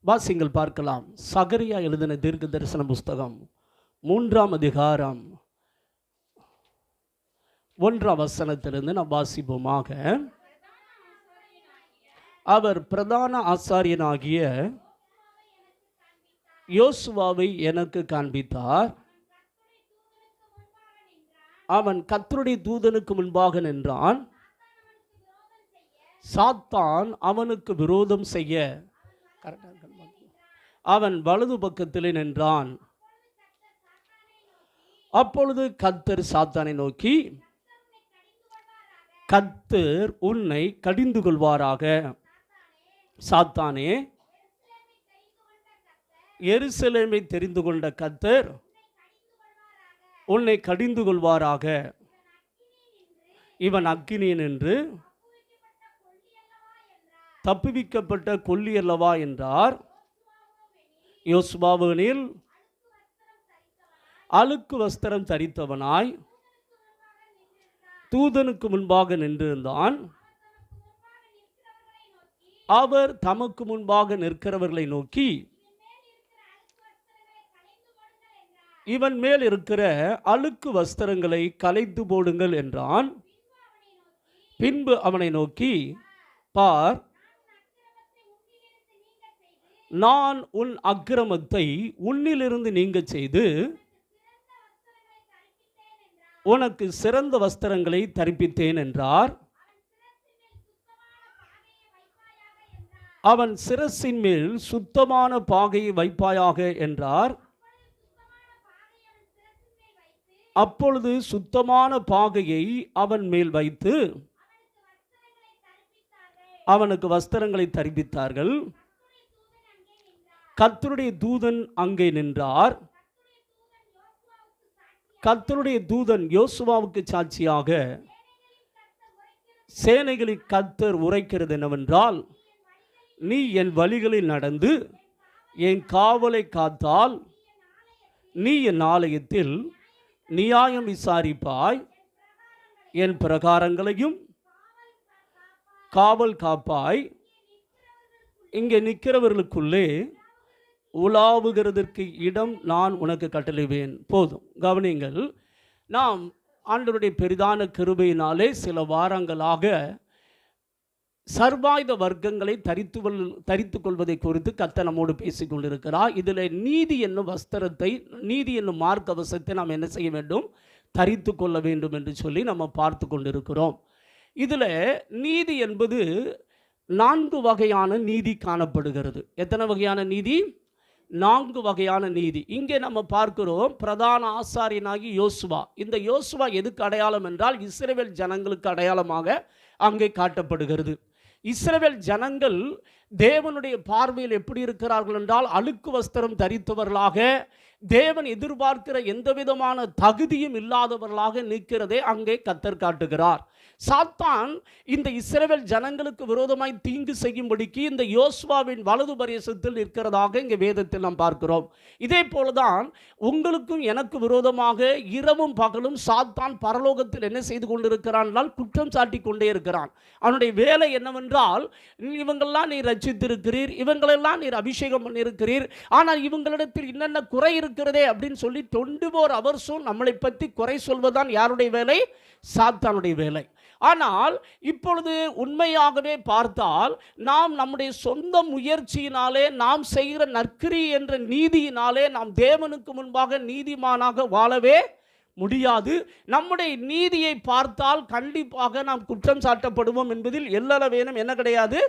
வாசிங்கள் பார்க்கலாம். சகரியா எழுதின தீர்க்க தரிசன புஸ்தகம் 3ஆம் அதிகாரம் 1ஆம் வசனத்திலிருந்து நாம் வாசிப்போமாக. அவர் பிரதான ஆசாரியனாகிய யோசுவாவை எனக்கு காண்பித்தார். அவன் கர்த்தருடைய தூதனுக்கு முன்பாக நின்றான். சாத்தான் அவனுக்கு விரோதம் செய்ய அவன் வலது பக்கத்திலே நின்றான். அப்பொழுது கர்த்தர் சாத்தானை நோக்கி, கர்த்தர் உன்னை கடிந்து கொள்வாராக. சாத்தானே, எருசலேமை தெரிந்து கொண்ட கர்த்தர் உன்னை கடிந்து கொள்வாராக. இவன் அக்கினியன் என்று தப்புவிக்கப்பட்ட கொல்லி அல்லவா என்றார். யோசுவாவினில் அழுக்கு வஸ்திரம் தரித்தவனாய் தூதனுக்கு முன்பாக நின்றிருந்தான். அவர் தமக்கு முன்பாக நிற்கிறவர்களை நோக்கி, இவன் மேல் இருக்கிற அழுக்கு வஸ்திரங்களை கலைத்து போடுங்கள் என்றான். பின்பு அவனை நோக்கி, பார், நான் உன் அக்கிரமத்தை உன்னிலிருந்து நீங்க செய்து உனக்கு சிறந்த வஸ்திரங்களை தரிப்பித்தேன் என்றார். அவன் சிரசின் மேல் சுத்தமான பாகையை வைப்பாயாக என்றார். அப்பொழுது சுத்தமான பாகையை அவன் மேல் வைத்து அவனுக்கு வஸ்திரங்களை தரிப்பித்தார்கள். கர்த்தருடைய தூதன் அங்கே நின்றார். கர்த்தருடைய தூதன் யோசுவாவுக்கு சாட்சியாக, சேனைகளில் கர்த்தர் உரைக்கிறது என்னவென்றால், நீ என் வழிகளில் நடந்து என் காவலை காத்தால் நீ என் ஆலயத்தில் நியாயம் விசாரிப்பாய், என் பிரகாரங்களையும் காவல் காப்பாய். இங்கே நிற்கிறவர்களுக்குள்ளே உலாவுகிறதற்கு இடம் நான் உனக்கு கட்டளைவேன். போதும், கவனிங்கள். நாம் ஆண்டவருடைய பெரிதான கிருபையினாலே சில வாரங்களாக சர்வாயுத வர்க்கங்களை தரித்து கொள்வதை குறித்து கர்த்தர் நம்மோடு பேசிக் கொண்டிருக்கிறார். இதில் நீதி என்னும் வஸ்திரத்தை, நீதி என்னும் மார்க்க கவசத்தை நாம் என்ன செய்ய வேண்டும்? தரித்து கொள்ள வேண்டும் என்று சொல்லி நம்ம பார்த்து கொண்டிருக்கிறோம். இதில் நீதி என்பது 4 வகையான நீதி காணப்படுகிறது. எத்தனை வகையான நீதி? 4 வகையான நீதி. இங்கே நம்ம பார்க்கிறோம், பிரதான ஆசாரியனாகி யோசுவா. இந்த யோசுவா எதுக்கு அடையாளம் என்றால், இஸ்ரவேல் ஜனங்களுக்கு அடையாளமாக அங்கே காட்டப்படுகிறது. இஸ்ரவேல் ஜனங்கள் தேவனுடைய பார்வையில் எப்படி இருக்கிறார்கள் என்றால், அழுக்கு வஸ்திரம் தரித்தவர்களாக, தேவன் எதிர்பார்க்கிற எந்த விதமான தகுதியும் இல்லாதவர்களாக நிற்கிறதே அங்கே கர்த்தர் காட்டுகிறார். சாத்தான் இந்த இஸ்ரவேல் ஜனங்களுக்கு விரோதமாய் தீங்கு செய்யும்படிக்கு இந்த யோசுவாவின் வலது பரிசத்தில் நிற்கிறதாக இங்கே வேதத்தில் நாம் பார்க்கிறோம். இதே போலதான் உங்களுக்கும் எனக்கு விரோதமாக இரவும் பகலும் சாத்தான் பரலோகத்தில் என்ன செய்து கொண்டிருக்கிறான் என்றால், குற்றம் சாட்டி கொண்டே இருக்கிறான். அவனுடைய வேலை என்னவென்றால், இவங்களெல்லாம் நீர் ரட்சித்திருக்கிறீர், இவங்களெல்லாம் நீர் அபிஷேகம் பண்ணியிருக்கிறீர், ஆனால் இவங்களிடத்தில் என்னென்ன குறை இருக்கிறதே அப்படின்னு சொல்லி 24 ஹவர்ஸும் நம்மளை பற்றி குறை சொல்வதுதான் யாருடைய வேலை? சாத்தானுடைய வேலை. ஆனால் இப்பொழுது உண்மையாகவே பார்த்தால், நாம் நம்முடைய சொந்த முயற்சியினாலே, நாம் செய்கிற நற்கிரி என்ற நீதியினாலே நாம் தேவனுக்கு முன்பாக நீதிமானாக வாழவே முடியாது. நம்முடைய நீதியை பார்த்தால் கண்டிப்பாக நாம் குற்றம் சாட்டப்படுவோம் என்பதில் எல்லளவேனும் என்ன கிடையாது?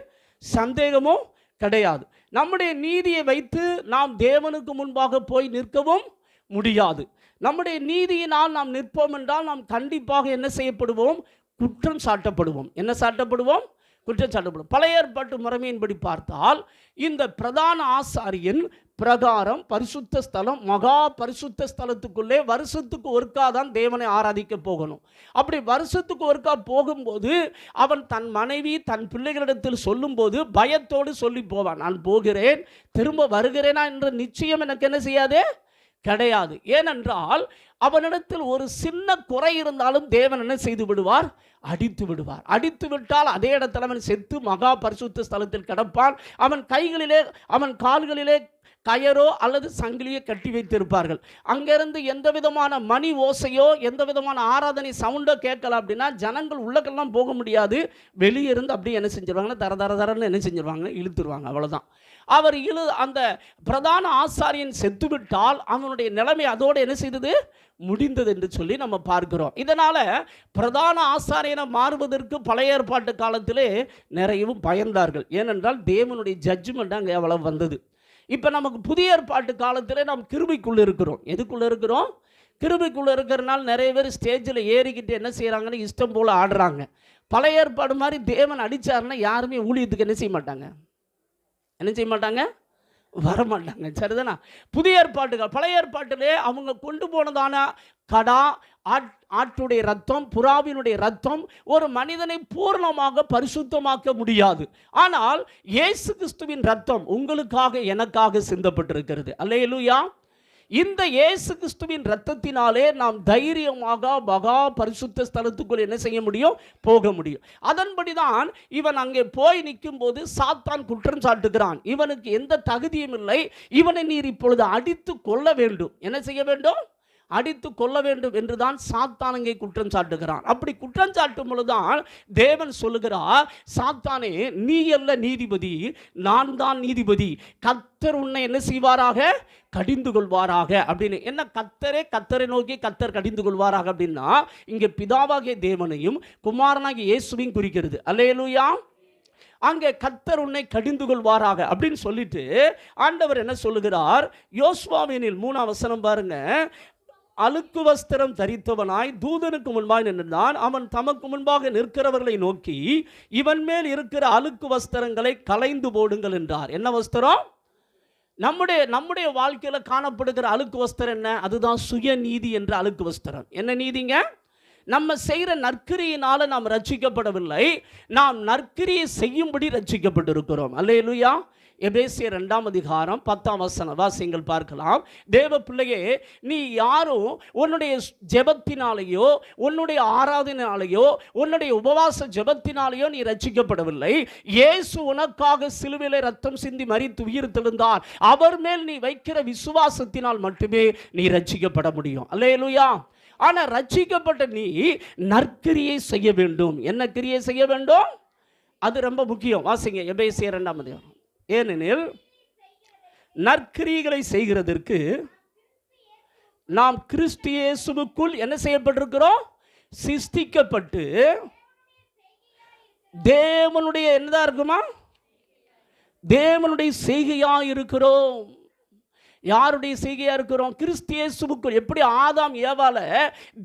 சந்தேகமும் கிடையாது. நம்முடைய நீதியை வைத்து நாம் தேவனுக்கு முன்பாக போய் நிற்கவும் முடியாது. நம்முடைய நீதியினால் நாம் நிற்போம் என்றால் நாம் கண்டிப்பாக என்ன செய்யப்படுவோம்? குற்றம் சாட்டப்படுவோம். என்ன சாட்டப்படுவோம்? குற்றம் சாட்டப்படுவோம். பழைய ஏற்பாட்டு முறைமையின்படி பார்த்தால், இந்த பிரதான ஆசாரியன் பிரகாரம் பரிசுத்த ஸ்தலம், மகா பரிசுத்த ஸ்தலத்துக்குள்ளே வருஷத்துக்கு ஒருக்கா தான் தேவனை ஆராதிக்க போகணும். அப்படி வருஷத்துக்கு ஒருக்கா போகும்போது அவன் தன் மனைவி தன் பிள்ளைகளிடத்தில் சொல்லும்போது பயத்தோடு சொல்லி போவான். நான் போகிறேன், திரும்ப வருகிறேனா என்ற நிச்சயம் எனக்கு என்ன செய்யாதே? கிடையாது. ஏனென்றால் அவனிடத்தில் ஒரு சின்ன குறை இருந்தாலும் தேவன் என்ன செய்து விடுவார்? அடித்து விடுவார். அடித்து விட்டால் அதே இடத்துல அவன் செத்து மகா பரிசுத்த ஸ்தலத்தில் கிடப்பான். அவன் கைகளிலே அவன் கால்களிலே கயரோ அல்லது சங்கிலியோ கட்டி வைத்திருப்பார்கள். அங்கிருந்து எந்த விதமான மணி ஓசையோ எந்த விதமான ஆராதனை சவுண்டோ கேட்கல அப்படின்னா ஜனங்கள் உள்ளக்கெல்லாம் போக முடியாது. வெளியே இருந்து அப்படியே என்ன செஞ்சிருவாங்கன்னா தர தர தரன்னு என்ன செஞ்சிருவாங்க? இழுத்துருவாங்க. அவ்வளோதான். அவர் அந்த பிரதான ஆசாரியன் செத்துவிட்டால் அவனுடைய நிலைமை அதோடு என்ன செய்தது? முடிந்தது என்று சொல்லி நம்ம பார்க்கிறோம். இதனால் பிரதான ஆசாரியனை மாறுவதற்கு பழைய ஏற்பாட்டு காலத்திலே நிறையவும் பயந்தார்கள். ஏனென்றால் தேவனுடைய ஜட்ஜ்மெண்ட் அங்கே அவ்வளவு வந்தது. இப்போ நமக்கு புதிய ஏற்பாட்டு காலத்தில் நாம் கிருபைக்குள்ளே இருக்கிறோம். எதுக்குள்ளே இருக்கிறோம்? கிருபைக்குள்ளே இருக்கிறனால நிறைய பேர் ஸ்டேஜில் ஏறிக்கிட்டு என்ன செய்கிறாங்கன்னு இஷ்டம் போல் ஆடுறாங்க. பழைய ஏற்பாடு மாதிரி தேவன் அடித்தாருன்னா யாருமே ஊழியத்துக்கு என்ன செய்ய மாட்டாங்க? வரமாட்டாங்க. சரிதானா? புதிய ஏற்பாட்டுகள் பழைய ஏற்பாட்டிலே அவங்க கொண்டு போனதான கடா, ஆட்டுடைய ரத்தம், புறாவினுடைய ரத்தம் ஒரு மனிதனை பூர்ணமாக பரிசுத்தமாக்க முடியாது. ஆனால் இயேசு கிறிஸ்துவின் ரத்தம் உங்களுக்காக எனக்காக சிந்தப்பட்டிருக்கிறது. அல்லேலூயா. இந்த இயேசு கிறிஸ்துவின் இரத்தத்தினாலே நாம் தைரியமாக மகா பரிசுத்த ஸ்தலத்துக்குள் என்ன செய்ய முடியும்? போக முடியும். அதன்படி தான் இவன் அங்கே போய் நிற்கும் போது சாத்தான் குற்றம் சாட்டுகிறான். இவனுக்கு எந்த தகுதியும் இல்லை, இவனை நீர் இப்பொழுது அடித்து கொள்ள வேண்டும். என்ன செய்ய வேண்டும்? அடித்து கொள்ள வேண்டும் என்றுதான் சாத்தான் அங்கே குற்றம் சாட்டுகிறான். அப்படி குற்றம் சாட்டும் பொழுதுதான் தேவன் சொல்லுகிறார், சாத்தானே நீ அல்ல நீதிபதி, நான் தான் நீதிபதி. கர்த்தர் உன்னை என்ன செய்வாராக? கடிந்து கொள்வாராக அப்படின்னு. என்ன கர்த்தரை நோக்கி கர்த்தர் கடிந்து கொள்வாராக அப்படின்னா இங்கே பிதாவாகிய தேவனையும் குமாரனாகிய இயேசுவையும் குறிக்கிறது. அல்லேலூயா. அங்கே கர்த்தர் உன்னை கடிந்து கொள்வாராக அப்படின்னு சொல்லிட்டு ஆண்டவர் என்ன சொல்லுகிறார்? யோசுவாவினில் 3ஆம் வசனம் பாருங்க. அழுக்கு வஸ்திரம் தரித்தவனாய் தூதனுக்கு முன்பாக நின்றான். அவன் தமக்கு முன்பாக நிற்கிறவர்களை நோக்கி இவன் மேல் இருக்கிற அழுக்கு வஸ்திரங்களை களைந்து போடுங்கள் என்றார். என்ன வஸ்திரம்? நம்முடைய வாழ்க்கையில் காணப்படுகிற அழுக்கு வஸ்திரம் என்ன? அதுதான் சுயநீதி என்ற அழுக்கு வஸ்திரம். என்ன நீதிங்க? நம்ம செய்கிற நற்கிரியினால நாம் ரட்சிக்கப்படவில்லை, நாம் நற்கிரியை செய்யும்படி ரட்சிக்கப்பட்டிருக்கிறோம். அல்லேலூயா. எபேசியர் 2ஆம் அதிகாரம் 10ஆம் வசனம் வாசிங்கள் பார்க்கலாம். தேவ பிள்ளையே, நீ யாரும் உன்னுடைய ஜெபத்தினாலேயோ உன்னுடைய ஆராதனையாலேயோ உன்னுடைய உபவாச ஜெபத்தினாலேயோ நீ ரட்சிக்கப்படவில்லை. இயேசு உனக்காக சிலுவையிலே ரத்தம் சிந்தி மரித்து உயிர்த்தெழுந்தார். அவர் மேல் நீ வைக்கிற விசுவாசத்தினால் மட்டுமே நீ ரட்சிக்கப்பட முடியும். அல்லேலூயா. ஆனால் ரட்சிக்கப்பட்ட நீ நற்கிரியை செய்ய வேண்டும். என்ன கிரியை செய்ய வேண்டும்? அது ரொம்ப முக்கியம். வாசிங்க எபேசியர் 2ஆம் அதிகாரம். ஏனெனில் நற்கிரிகளை செய்கிறதற்கு நாம் கிறிஸ்து இயேசுவுக்குள் என்ன செய்யப்பட்டிருக்கிறோம்? சிருஷ்டிக்கப்பட்டு தேவனுடைய என்னதான் இருக்குமா? தேவனுடைய செய்கையாக இருக்கிறோம். யாருடைய செய்கையா இருக்கிறோம்? கிறிஸ்து இயேசுவுக்குள். எப்படி ஆதாம் ஏவால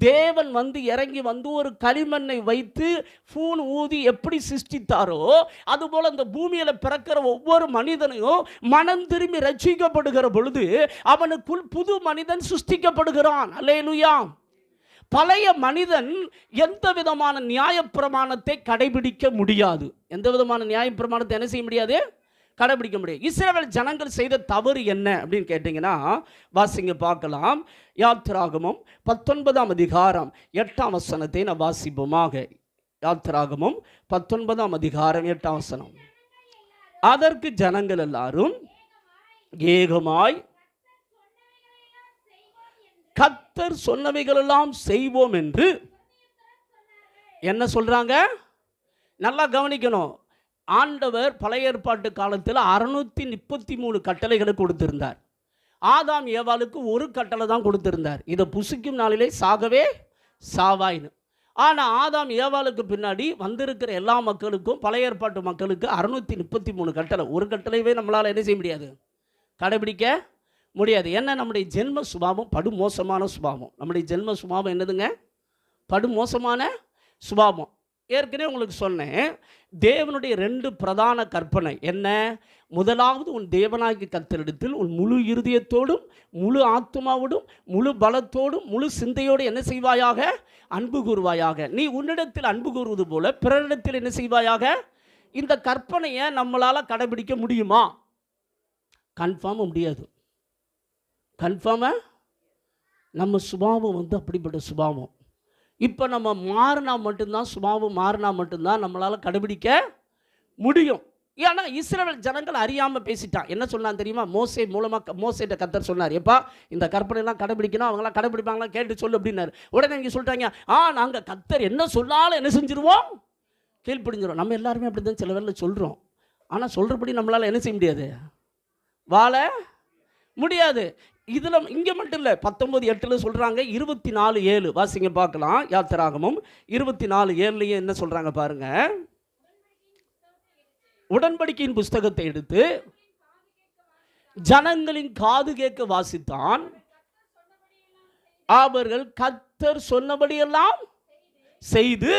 தேவன் வந்து இறங்கி வந்து ஒரு களிமண்ணை வைத்து பூன் ஊதி எப்படி சிருஷ்டித்தாரோ அதுபோல இந்த பூமியில பிறக்கிற ஒவ்வொரு மனிதனையும் மனம் திரும்பி ரட்சிக்கப்படுகிற பொழுது அவனுக்குள் புது மனிதன் சிருஷ்டிக்கப்படுகிறான். அல்லேலூயா. பழைய மனிதன் எந்த விதமான நியாயப்பிரமாணத்தை கடைபிடிக்க முடியாது. எந்த விதமான நியாயப்பிரமாணத்தை என்ன செய்ய முடியாது? கடைபிடிக்க முடியும். இஸ்ரவேல் ஜனங்கள் செய்த தவறு என்ன அப்படின்னு கேட்டீங்கன்னா வாசிங்க பார்க்கலாம். யாத்திராகமம் 19ஆம் அதிகாரம் 8ஆம் வசனத்தை நான் வாசிப்போமாக. யாத்திராகமம் 19ஆம் அதிகாரம் 8ஆம் வசனம். அதற்கு ஜனங்கள் எல்லாரும் ஏகமாய் கர்த்தர் சொன்னவைகளெல்லாம் செய்வோம் என்று என்ன சொல்றாங்க? நல்லா கவனிக்கணும். ஆண்டவர் பழைய ஏற்பாட்டு காலத்தில் 633 கட்டளைகளை கொடுத்திருந்தார். ஆதாம் ஏவாளுக்கு ஒரு கட்டளை தான் கொடுத்திருந்தார், இதை புசிக்கும் நாளிலே சாகவே சாவாயின்னு. ஆனால் ஆதாம் ஏவாளுக்கு பின்னாடி வந்திருக்கிற எல்லா மக்களுக்கும் பழைய ஏற்பாட்டு மக்களுக்கு 633 கட்டளை. ஒரு கட்டளையவே நம்மளால் என்ன செய்ய முடியாது? கடைபிடிக்க முடியாது. ஏன்னா நம்முடைய ஜென்ம சுபாவம் படுமோசமான சுபாவம். நம்முடைய ஜென்ம சுபாவம் என்னதுங்க? படுமோசமான சுபாவம். ஏற்கனவே உங்களுக்கு சொன்னேன், தேவனுடைய 2 பிரதான கற்பனை என்ன? முதலாவது, உன் தேவனாகிய கர்த்தரிடத்தில் உன் முழு இருதயத்தோடும் முழு ஆத்துமாவோடும் முழு பலத்தோடும் முழு சிந்தையோடு என்ன செய்வாயாக? அன்பு கூறுவாயாக. நீ உன்னிடத்தில் அன்பு கூறுவது போல பிறரிடத்தில் என்ன செய்வாயாக? இந்த கற்பனையை நம்மளால் கடைபிடிக்க முடியுமா? கன்ஃபார்மாக முடியாது. கன்ஃபார்மாக நம்ம சுபாவம் வந்து அப்படிப்பட்ட சுபாவம். இப்போ நம்ம மாறினா மட்டும்தான், சுபாவம் மாறினா மட்டும்தான் நம்மளால் கடைபிடிக்க முடியும். ஏன்னா இஸ்ரவேல் ஜனங்கள் அறியாமல் பேசிட்டான். என்ன சொன்னான் தெரியுமா? மோசே மூலமாக மோசேட்ட கர்த்தர் சொன்னார், எப்பா இந்த கற்பனைலாம் கடைபிடிக்கணும், அவங்களாம் கடைபிடிப்பாங்களா கேட்டு சொல்லு அப்படின்னாரு. உடனே இங்கே சொல்லிட்டாங்க, நாங்கள் கர்த்தர் என்ன சொன்னாலும் என்ன செஞ்சுருவோம், கீழ்ப்படிஞ்சிடும். நம்ம எல்லாருமே அப்படி தான் சில வேலை சொல்கிறோம். ஆனால் சொல்கிறபடி நம்மளால் என்ன செய்ய முடியாது, வாழ முடியாது. இதில் இங்கே மட்டும் இல்லை, 19:8 சொல்கிறாங்க, 24:7 வாசிங்க பார்க்கலாம். யாத்திராகமம் 24:7 என்ன சொல்கிறாங்க பாருங்க. உடன்படிக்கையின் புஸ்தகத்தை எடுத்து ஜனங்களின் காது கேட்க வாசித்தான். அவர்கள் கர்த்தர் சொன்னபடியெல்லாம் செய்து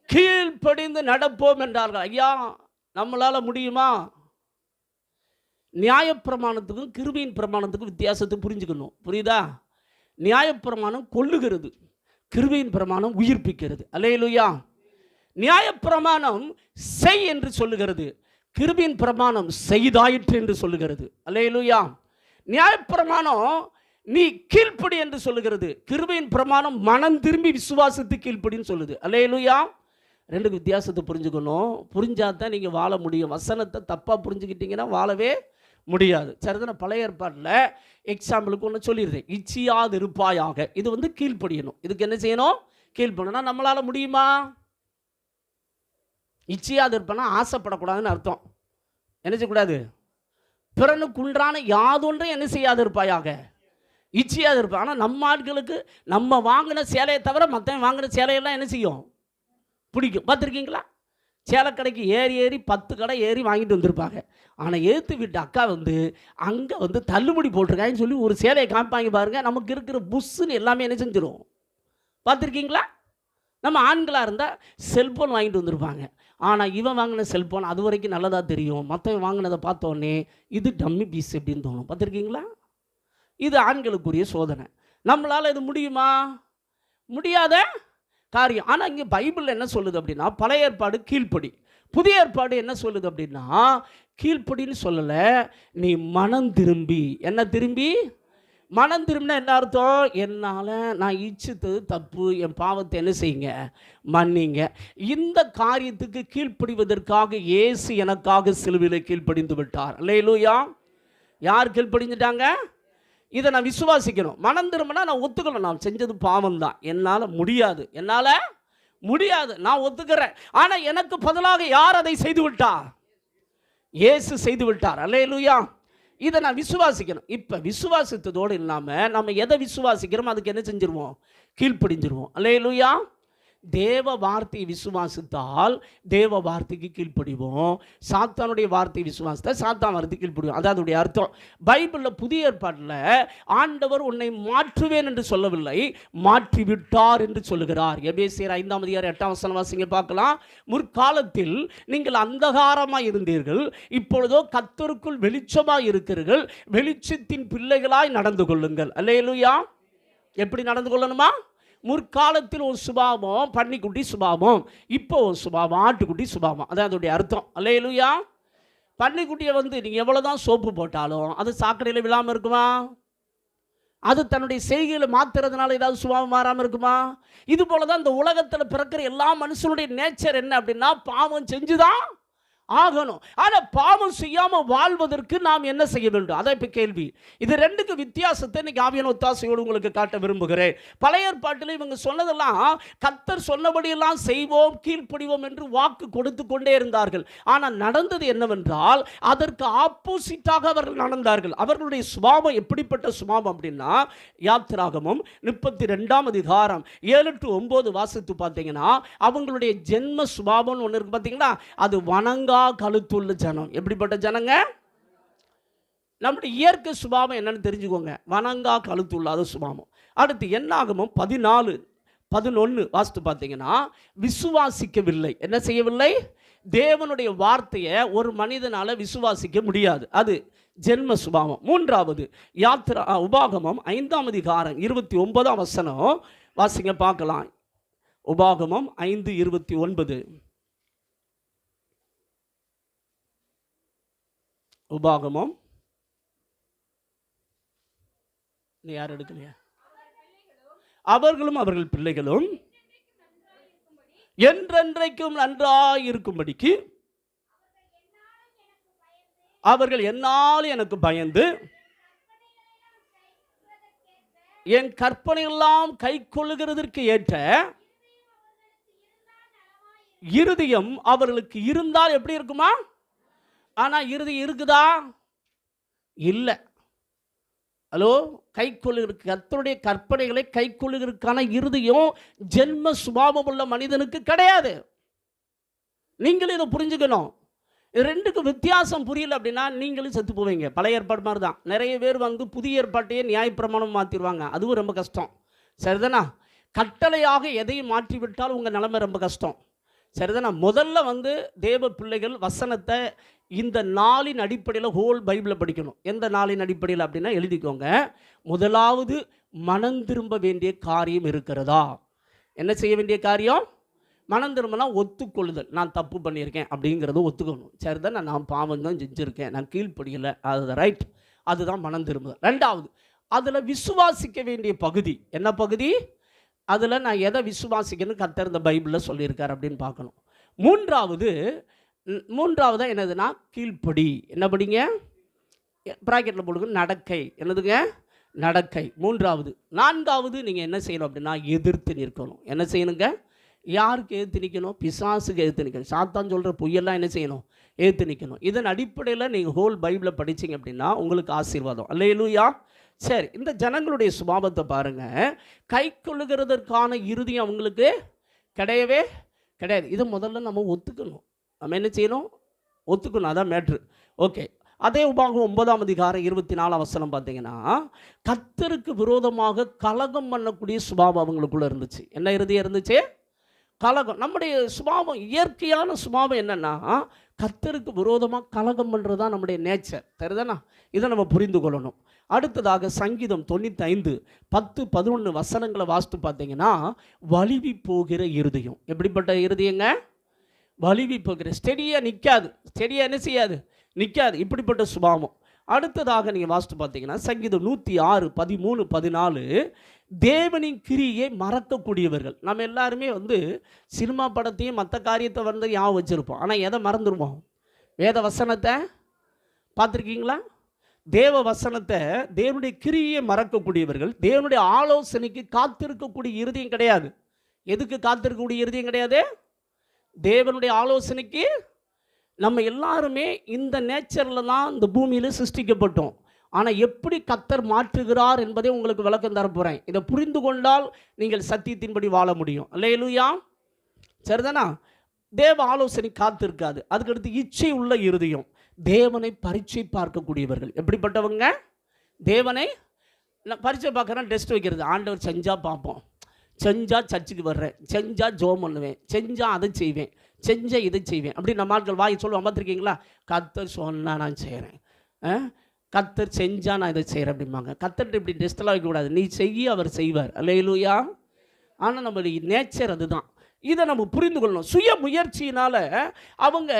கீழ்ப்படிந்து நடப்போம் என்றார்கள். ஐயா, நம்மளால முடியுமா? நியாயப்பிரமாணத்துக்கும் கிருபையின் பிரமாணத்துக்கும் வித்தியாசத்தை புரிஞ்சுக்கணும். புரியுதா? நியாயப்பிரமாணம் கொல்லுகிறது, கிருபையின் பிரமாணம் உயிர்ப்பிக்கிறது. அல்லேலூயா. நியாயப்பிரமாணம் செய் என்று சொல்லுகிறது, கிருபையின் பிரமாணம் செய்தாயிற்று என்று சொல்லுகிறது. அல்லேலூயா. நியாயப்பிரமாணம் நீ கீழ்ப்படி என்று சொல்லுகிறது, கிருபையின் பிரமாணம் மனம் திரும்பி விசுவாசத்து கீழ்ப்படின்னு சொல்லுது. அல்லேலூயா. ரெண்டுக்கு வித்தியாசத்தை புரிஞ்சுக்கணும். புரிஞ்சாதான் நீங்கள் வாழ முடியும். வசனத்தை தப்பாக புரிஞ்சுக்கிட்டீங்கன்னா வாழவே முடியாது. சரிதான? பழைய ஏற்பாட்டில் எக்ஸாம்பிளுக்கு ஒன்று சொல்லிடுறேன், இச்சியாது இருப்பாயாக. இது வந்து கீழ்ப்படியணும். இதுக்கு என்ன செய்யணும்? கீழ்ப்படினா. நம்மளால் முடியுமா? இச்சியாது இருப்பானா ஆசைப்படக்கூடாதுன்னு அர்த்தம். என்ன செய்யக்கூடாது? பிறனுக்குன்றான யாதொன்றையும் என்ன செய்யாது இருப்பாயாக, இச்சியாது இருப்பான். ஆனால் நம்ம ஆட்களுக்கு நம்ம வாங்கின சேலையை தவிர மற்றவன் வாங்கின சேலையெல்லாம் என்ன செய்யும், பிடிக்கும். பார்த்துருக்கீங்களா? சேலை கடைக்கு ஏறி 10 கடை ஏறி வாங்கிட்டு வந்திருப்பாங்க. ஆனால் ஏற்று விட்டு அக்கா வந்து அங்கே வந்து தள்ளுபடி போட்டிருக்காங்கன்னு சொல்லி ஒரு சேலையை காமிப்பாங்க பாருங்க. நமக்கு இருக்கிற புஷ்ஷுன்னு எல்லாமே என்ன செஞ்சிடும். பார்த்துருக்கீங்களா? நம்ம ஆண்களாக இருந்தால் செல்ஃபோன் வாங்கிட்டு வந்திருப்பாங்க. ஆனால் இவன் வாங்கின செல்ஃபோன் அது வரைக்கும் நல்லதாக தெரியும். மற்றவன் வாங்கினதை பார்த்தோன்னே இது டம்மி பீஸ் எப்படின்னு தோணும். பார்த்துருக்கீங்களா? இது ஆண்களுக்குரிய சோதனை. நம்மளால் இது முடியுமா? முடியாத காரியம். ஆனால் இங்கே பைபிளில் என்ன சொல்லுது அப்படின்னா, பழைய ஏற்பாடு கீழ்ப்படி, புதிய ஏற்பாடு என்ன சொல்லுது அப்படின்னா, கீழ்ப்படின்னு சொல்லலை, நீ மனம் திரும்பி. என்ன திரும்பி? மனம் திரும்பினா என்ன அர்த்தம்? என்னால் நான் இச்சித்தது தப்பு, என் பாவத்தை என்ன செய்யுங்க, மன்னிங்க. இந்த காரியத்துக்கு கீழ்ப்படிவதற்காக இயேசு எனக்காக சிலுவையில் கீழ்ப்படிந்து விட்டார். அல்லேலூயா. யார் கீழ்ப்படிஞ்சிட்டாங்க? இதை நான் விசுவாசிக்கணும். மனம் திரும்பினா நான் ஒத்துக்கணும், நான் செஞ்சது பாவம் தான், என்னால் முடியாது, என்னால் முடியாது, நான் ஒத்துக்கிறேன். ஆனால் எனக்கு பதிலாக யார் அதை செய்து விட்டார்? இயேசு செய்து விட்டார். அல்லேலூயா. இதை நான் விசுவாசிக்கணும். இப்போ விசுவாசித்ததோடு இல்லாமல் நம்ம எதை விசுவாசிக்கிறோம் அதுக்கு என்ன செஞ்சிருவோம்? கீழ்ப்படிஞ்சிருவோம். அல்லேலூயா. தேவ வார்த்தையை விசுவாசித்தால் தேவ வார்த்தைக்கு கீழ்ப்படிவோம். சாத்தானுடைய வார்த்தையை விசுவாசித்தால் சாத்தான் வார்த்தைக்கு கீழ்ப்படிவோம். அதான் அதனுடைய அர்த்தம். பைபிளில் புதிய ஏற்பாட்டில் ஆண்டவர் உன்னை மாற்றுவேன் என்று சொல்லவில்லை, மாற்றிவிட்டார் என்று சொல்லுகிறார். எபேசியர் 5:8 வாசிங்க பார்க்கலாம். முற்காலத்தில் நீங்கள் அந்தகாரமாக இருந்தீர்கள், இப்பொழுதோ கர்த்தருக்குள் வெளிச்சமாக இருக்கிறீர்கள், வெளிச்சத்தின் பிள்ளைகளாய் நடந்து கொள்ளுங்கள். அல்லேலூயா. எப்படி நடந்து கொள்ளணுமா? முற்காலத்தில் ஒரு சுபாவம் பன்னிக்குட்டி சுபாவம், இப்போ ஒரு சுபாவம் ஆட்டுக்குட்டி சுபாவம். அதான் அதோடைய அர்த்தம். அல்லேலூயா. பன்னிக்குட்டியை வந்து நீங்கள் எவ்வளோ தான் சோப்பு போட்டாலும் அது சாக்கடையில் விழாமல் இருக்குமா? அது தன்னுடைய செய்கைகளை மாற்றுறதுனால ஏதாவது சுபாவம் மாறாமல் இருக்குமா? இது போல தான் இந்த உலகத்தில் பிறக்கிற எல்லா மனுஷனுடைய நேச்சர் என்ன அப்படின்னா, பாவம் செஞ்சுதான் ஆகணும். ஆனால் பாவம் செய்யாமல் வாழ்வதற்கு நாம் என்ன செய்ய வேண்டும்? அதான் இப்போ கேள்வி. இது ரெண்டுக்கு வித்தியாசத்தை இன்னைக்கு ஆவியான ஒத்தாசையோடு உங்களுக்கு காட்ட விரும்புகிறேன். பழைய ஏற்பாட்டில் இவங்க சொன்னதெல்லாம் கர்த்தர் சொன்னபடியெல்லாம் செய்வோம், கீழ்ப்படிவோம் என்று வாக்கு கொடுத்து கொண்டே இருந்தார்கள். ஆனால் நடந்தது என்னவென்றால் அதற்கு ஆப்போசிட்டாக அவர்கள் நடந்தார்கள். அவர்களுடைய சுபாவம் எப்படிப்பட்ட சுபாவம் அப்படின்னா, யாத்திராகமம் 32 7-9 வாசித்து பார்த்தீங்கன்னா, அவங்களுடைய ஜென்ம சுபாவம் ஒன்று இருக்கு. பார்த்தீங்களா? அது வணங்க கழுத்துள்ள ஜனம். எப்படிப்பட்ட ஜனங்க? நம்முடைய இயற்கை சுபாவம் என்னன்னு தெரிஞ்சுக்கோங்க, வணங்கா கழுத்துள்ளாத சுபாவம். அடுத்து என்னாகமம் 14:11 வாசித்து பார்த்தீங்கன்னா, விசுவாசிக்கவில்லை. என்ன செய்யவில்லை? தேவனுடைய வார்த்தையை ஒரு மனிதனால விசுவாசிக்க முடியாது. அது ஜென்ம சுபாவம். மூன்றாவது உபாகமம் 5:29 வாசிங்க பார்க்கலாம். உபாகமம் 5:29. உபாகமம் நீ யார் எடுக்கலையா? அவர்களும் அவர்கள் பிள்ளைகளும் என்றென்றைக்கும் நன்றாயிருக்கும்படிக்கு அவர்கள் என்னாலும் எனக்கு பயந்து என் கற்பனையெல்லாம் கை கொள்ளுகிறதற்கு ஏற்ற இருதயம் அவர்களுக்கு இருந்தால் எப்படி இருக்குமா? ஆனா இருதயம் இருக்குதா? இல்லை. ஹலோ, கை கொள்ளுகிற கர்த்தருடைய கற்பனைகளை கை கொள்ளுகிறதுக்கான இருதயம் ஜென்ம சுபாவம் உள்ள மனிதனுக்கு கிடையாது. நீங்களும் இதை புரிஞ்சுக்கணும். ரெண்டுக்கு வித்தியாசம் புரியல அப்படின்னா நீங்களும் செத்து போவீங்க. பழைய ஏற்பாடு மாதிரி தான். நிறைய பேர் வந்து புதிய ஏற்பாட்டையே நியாயப்பிரமாணம் மாற்றிடுவாங்க. அதுவும் ரொம்ப கஷ்டம். சரிதானா? கட்டளையாக எதையும் மாற்றிவிட்டால் உங்கள் நிலைமை ரொம்ப கஷ்டம். சரிதானா? முதல்ல வந்து தேவ பிள்ளைகள் வசனத்தை இந்த நாளின் அடிப்படையில் ஹோல் பைபிளை படிக்கணும். எந்த நாளின் அடிப்படையில் அப்படின்னா எழுதிக்கோங்க. முதலாவது, மனம் திரும்ப வேண்டிய காரியம் இருக்கிறதா? என்ன செய்ய வேண்டிய காரியம்? மனம் திரும்பினா ஒத்துக்கொள்ளுதல். நான் தப்பு பண்ணியிருக்கேன் அப்படிங்கிறத ஒத்துக்கணும். சரிதான், நான் பாவம் தான் செஞ்சுருக்கேன், நான் கீழ்ப்படியலை, அது ரைட். அதுதான் மனம் திரும்புதல். ரெண்டாவது, அதில் விசுவாசிக்க வேண்டிய பகுதி. என்ன பகுதி? அதில் நான் எதை விசுவாசிக்கணும் கர்த்தர் இந்த பைபிளில் சொல்லியிருக்கார் அப்படின்னு பார்க்கணும். மூன்றாவதாக என்னதுன்னா கீழ்ப்படி. என்ன படிங்க? ப்ராக்கெட்டில் போடுங்க, நடக்கை. என்னதுங்க? நடக்கை. மூன்றாவது. நான்காவது, நீங்கள் என்ன செய்யணும் அப்படின்னா எதிர்த்து நிற்கணும். என்ன செய்யணுங்க? யாருக்கு எதிர்த்து நிற்கணும்? பிசாசுக்கு எதிர்த்து நிற்கணும். சாத்தான் சொல்கிற பொய்யெல்லாம் என்ன செய்யணும்? எதிர்த்து நிற்கணும். இதன் அடிப்படையில் நீங்கள் ஹோல் பைபிளை படிச்சிங்க அப்படின்னா உங்களுக்கு ஆசீர்வாதம். அல்லேலூயா. சரி, இந்த ஜனங்களுடைய சுபாவத்தை பாருங்கள். கை கொள்ளுகிறதற்கான இருதயம் அவங்களுக்கு கிடையவே கிடையாது. இதை முதல்ல நம்ம ஒத்துக்கணும். நம்ம என்ன செய்யணும்? ஒத்துக்கணும். அதான் மேட்ரு. ஓகே. அதே உபாகம் 9:24 பார்த்தீங்கன்னா கர்த்தருக்கு விரோதமாக கலகம் பண்ணக்கூடிய சுபாவம் அவங்களுக்குள்ளே இருந்துச்சு. என்ன இருதயம் இருந்துச்சு? கலகம். நம்முடைய சுபாவம், இயற்கையான சுபாவம் என்னென்னா கர்த்தருக்கு விரோதமாக கலகம் பண்ணுறது தான் நம்முடைய நேச்சர். சரிதானா? இதை நம்ம புரிந்து கொள்ளணும். அடுத்ததாக சங்கீதம் 95:10-11 வாசித்து பார்த்தீங்கன்னா வலிவி போகிற இருதயம். எப்படிப்பட்ட இருதயங்க? வலிவி போகிற, ஸ்டெடியாக நிற்காது. ஸ்டெடியாக என்ன செய்யாது? நிற்காது. இப்படிப்பட்ட சுபாவம். அடுத்ததாக நீங்கள் வாசித்து பார்த்தீங்கன்னா சங்கீதம் 106:13-14 தேவனின் கிரியை மறக்கக்கூடியவர்கள். நம்ம எல்லாருமே வந்து சினிமா படத்தையும் மற்ற காரியத்தை வந்து ஞாபகம் வச்சுருப்போம். ஆனால் எதை மறந்துடுவோம்? வேத வசனத்தை பார்த்துருக்கீங்களா? தேவ வசனத்தை, தேவனுடைய கிரியை மறக்கக்கூடியவர்கள். தேவனுடைய ஆலோசனைக்கு காத்திருக்கக்கூடிய இருதயம் கிடையாது. எதுக்கு காத்திருக்கக்கூடிய இருதயம் கிடையாது? தேவனுடைய ஆலோசனைக்கு. நம்ம எல்லாருமே இந்த நேச்சரில் தான் இந்த பூமியில் சிருஷ்டிக்கப்பட்டோம். ஆனால் எப்படி கர்த்தர் மாற்றுகிறார் என்பதை உங்களுக்கு விளக்கம் தரப்போகிறேன். இதை புரிந்து கொண்டால் நீங்கள் சத்தியத்தின்படி வாழ முடியும். அல்லேலூயா. சரிதானா? தேவ ஆலோசனை காத்திருக்காது. அதுக்கடுத்து இச்சை உள்ள இருதயம். தேவனை பரீட்சை பார்க்கக்கூடியவர்கள். எப்படிப்பட்டவங்க? தேவனை பரீட்சை பார்க்குறேன், டெஸ்ட் வைக்கிறது. ஆண்டவர் செஞ்சால் பார்ப்போம், செஞ்சால் சர்ச்சுக்கு வர்றேன், செஞ்சால் ஜோம் பண்ணுவேன், செஞ்சால் அதை செய்வேன், செஞ்சால் இதை செய்வேன். அப்படி நம்ம ஆட்கள் வாய் சொல்லுவோம். பார்த்துருக்கீங்களா? கர்த்தர் சொன்னால் நான் செய்கிறேன், கர்த்தர் செஞ்சால் நான் இதை செய்கிறேன் அப்படிம்பாங்க. கர்த்தர்கிட்ட இப்படி டெஸ்ட்டெல்லாம் வைக்கக்கூடாது. நீ செய்ய, அவர் செய்வார். அல்லேலூயா. ஆனால் நம்மளுடைய நேச்சர் அதுதான். இதை நம்ம புரிந்து கொள்ளணும். சுய முயற்சியினால் அவங்க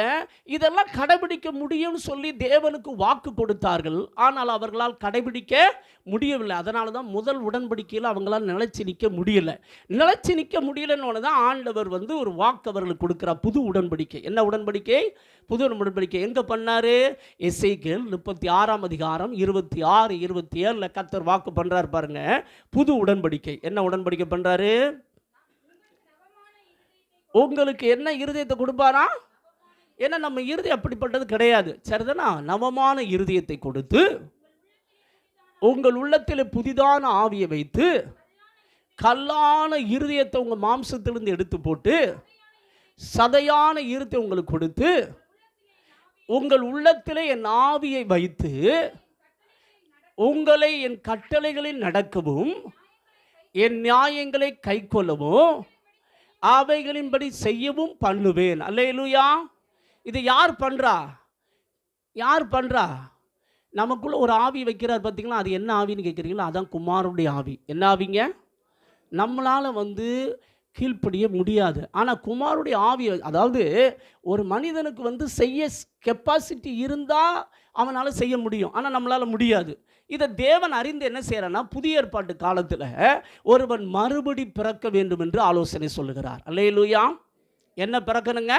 இதெல்லாம் கடைபிடிக்க முடியும்னு சொல்லி தேவனுக்கு வாக்கு கொடுத்தார்கள். ஆனால் அவர்களால் கடைபிடிக்க முடியவில்லை. அதனால தான் முதல் உடன்படிக்கையில் அவங்களால் நிலைச்சி நிற்க முடியலை. நிலைச்சி நிற்க முடியலன்னு தான் ஆண்டவர் வந்து ஒரு வாக்கு அவர்களுக்கு கொடுக்குறார். புது உடன்படிக்கை. என்ன உடன்படிக்கை? புது உடன்படிக்கை எங்கே பண்ணார்? எசேக்கியேல் 36:26-27 கர்த்தர் வாக்கு பண்ணுறாரு பாருங்க. புது உடன்படிக்கை. என்ன உடன்படிக்கை பண்ணுறாரு? உங்களுக்கு என்ன இருதயத்தை கொடுப்பாரா? ஏன்னா நம்ம இருதயம் அப்படிப்பட்டது கிடையாது. சரிதானா? நவமான இருதயத்தை கொடுத்து உங்கள் உள்ளத்தில் புதிதான ஆவியை வைத்து கல்லான இருதயத்தை உங்கள் மாம்சத்திலிருந்து எடுத்து போட்டு சதையான இருதயத்தை உங்களுக்கு கொடுத்து உங்கள் உள்ளத்தில் என் ஆவியை வைத்து உங்களை என் கட்டளைகளில் நடக்கவும் என் நியாயங்களை கைக்கொள்ளவும் அவைகளின்படி செய்யவும் பண்ணுவேன். அல்லேலூயா. இது யார் பண்ணுறா? யார் பண்ணுறா? நமக்குள்ள ஒரு ஆவி வைக்கிறார் பார்த்தீங்களா? அது என்ன ஆவின்னு கேட்குறீங்களா? அதான் குமாரனுடைய ஆவி. என்ன ஆவிங்க? நம்மளால் வந்து கீழ்ப்படிய முடியாது. ஆனால் குமாருடைய ஆவி, அதாவது ஒரு மனிதனுக்கு செய்ய கெப்பாசிட்டி இருந்தால் அவனால் செய்ய முடியும், ஆனால் நம்மளால் முடியாது. இதை தேவன் அறிந்து என்ன செய்யறான்னா, புதிய ஏற்பாட்டு காலத்தில் ஒருவன் மறுபடி பிறக்க வேண்டும் என்று ஆலோசனை சொல்லுகிறார். அல்லேலூயா. என்ன பிறக்கணுங்க?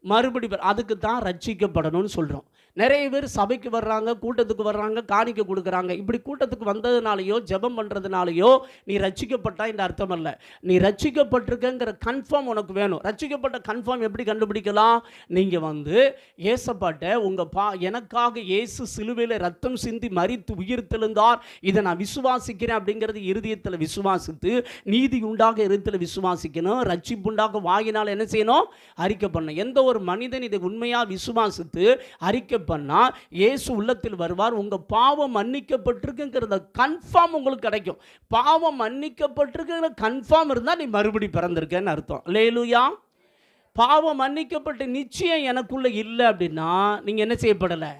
மறுபடி அதுக்கு தான் ரட்சிக்கப்படணும்னு சொல்கிறோம். நிறைய பேர் சபைக்கு வர்றாங்க, கூட்டத்துக்கு வர்றாங்க, காணிக்க கொடுக்குறாங்க. இப்படி கூட்டத்துக்கு வந்ததுனாலையோ ஜெபம் பண்ணுறதுனாலையோ நீ ரட்சிக்கப்பட்டா இந்த அர்த்தம் அல்ல. நீ ரட்சிக்கப்பட்டிருக்கங்கிற கன்ஃபார்ம் உனக்கு வேணும். ரட்சிக்கப்பட்ட கன்ஃபார்ம் எப்படி கண்டுபிடிக்கலாம்? நீங்கள் ஏசப்பாட்ட எனக்காக இயேசு சிலுவையில் ரத்தம் சிந்தி மரித்து உயிர் தெழுந்தார், இதை நான் விசுவாசிக்கிறேன் அப்படிங்கிறது இருதயத்தில் விசுவாசித்து, நீதி உண்டாக இருதயத்தில் விசுவாசிக்கணும், ரட்சிப்பு உண்டாக வாயினால் என்ன செய்யணும்? அறிக்கை பண்ணணும். எந்த ஒரு மனிதன் இதை உண்மையாக விசுவாசித்து அறிக்கை பண்ணா இயேசு உள்ளத்தில் வருவார். உங்க பாவம் மன்னிக்கப்பட்டிருக்குங்கிறத கன்ஃபார்ம் உங்களுக்கு கிடைக்கும். பாவம் மன்னிக்கப்பட்டிருக்கிற கன்ஃபார்ம் இருந்தா நீ மறுபடி பிறந்திருக்கேன்னு அர்த்தம். அல்லேலூயா. பாவம் மன்னிக்கப்பட்ட நிச்சயம் எனக்குள்ள இல்லை அப்படின்னா நீங்க என்ன செய்யப்படலை.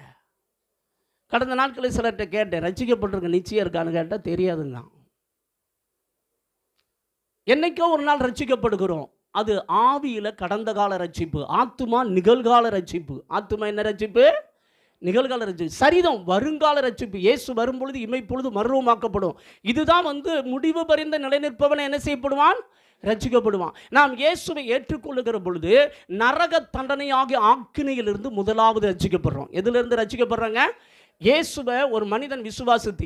கடந்த நாட்களில் சிலர்கிட்ட கேட்டேன், ரட்சிக்கப்பட்டிருக்க நிச்சயம் இருக்கான்னு கேட்டால் தெரியாதுங்க. என்னைக்கோ ஒரு நாள் ரட்சிக்கப்படுகிறோம். அது ஆவியில் கடந்த கால ரட்சிப்பு, ஆத்துமா நிகழ்கால ரட்சிப்பு. ஆத்துமா என்ன ரட்சிப்பு? நிகழ்கால ரட்சிப்பு. சரிதம் வருங்கால ரட்சிப்பு. இயேசு வரும்பொழுது இமைப்பொழுது மறுரூபமாக்கப்படும். இதுதான் முடிவு பரிந்த நிலைநிற்பவன் என்ன செய்யப்படுவான்? ரட்சிக்கப்படுவான். நாம் இயேசுவை ஏற்றுக்கொள்ளுகிற பொழுது நரக தண்டனையாகிய ஆக்கினையிலிருந்து முதலாவது ரட்சிக்கப்படுறோம். எதிலிருந்து ரட்சிக்கப்படுறாங்க? இயேசுவை ஒரு மனிதன் விசுவாசித்து,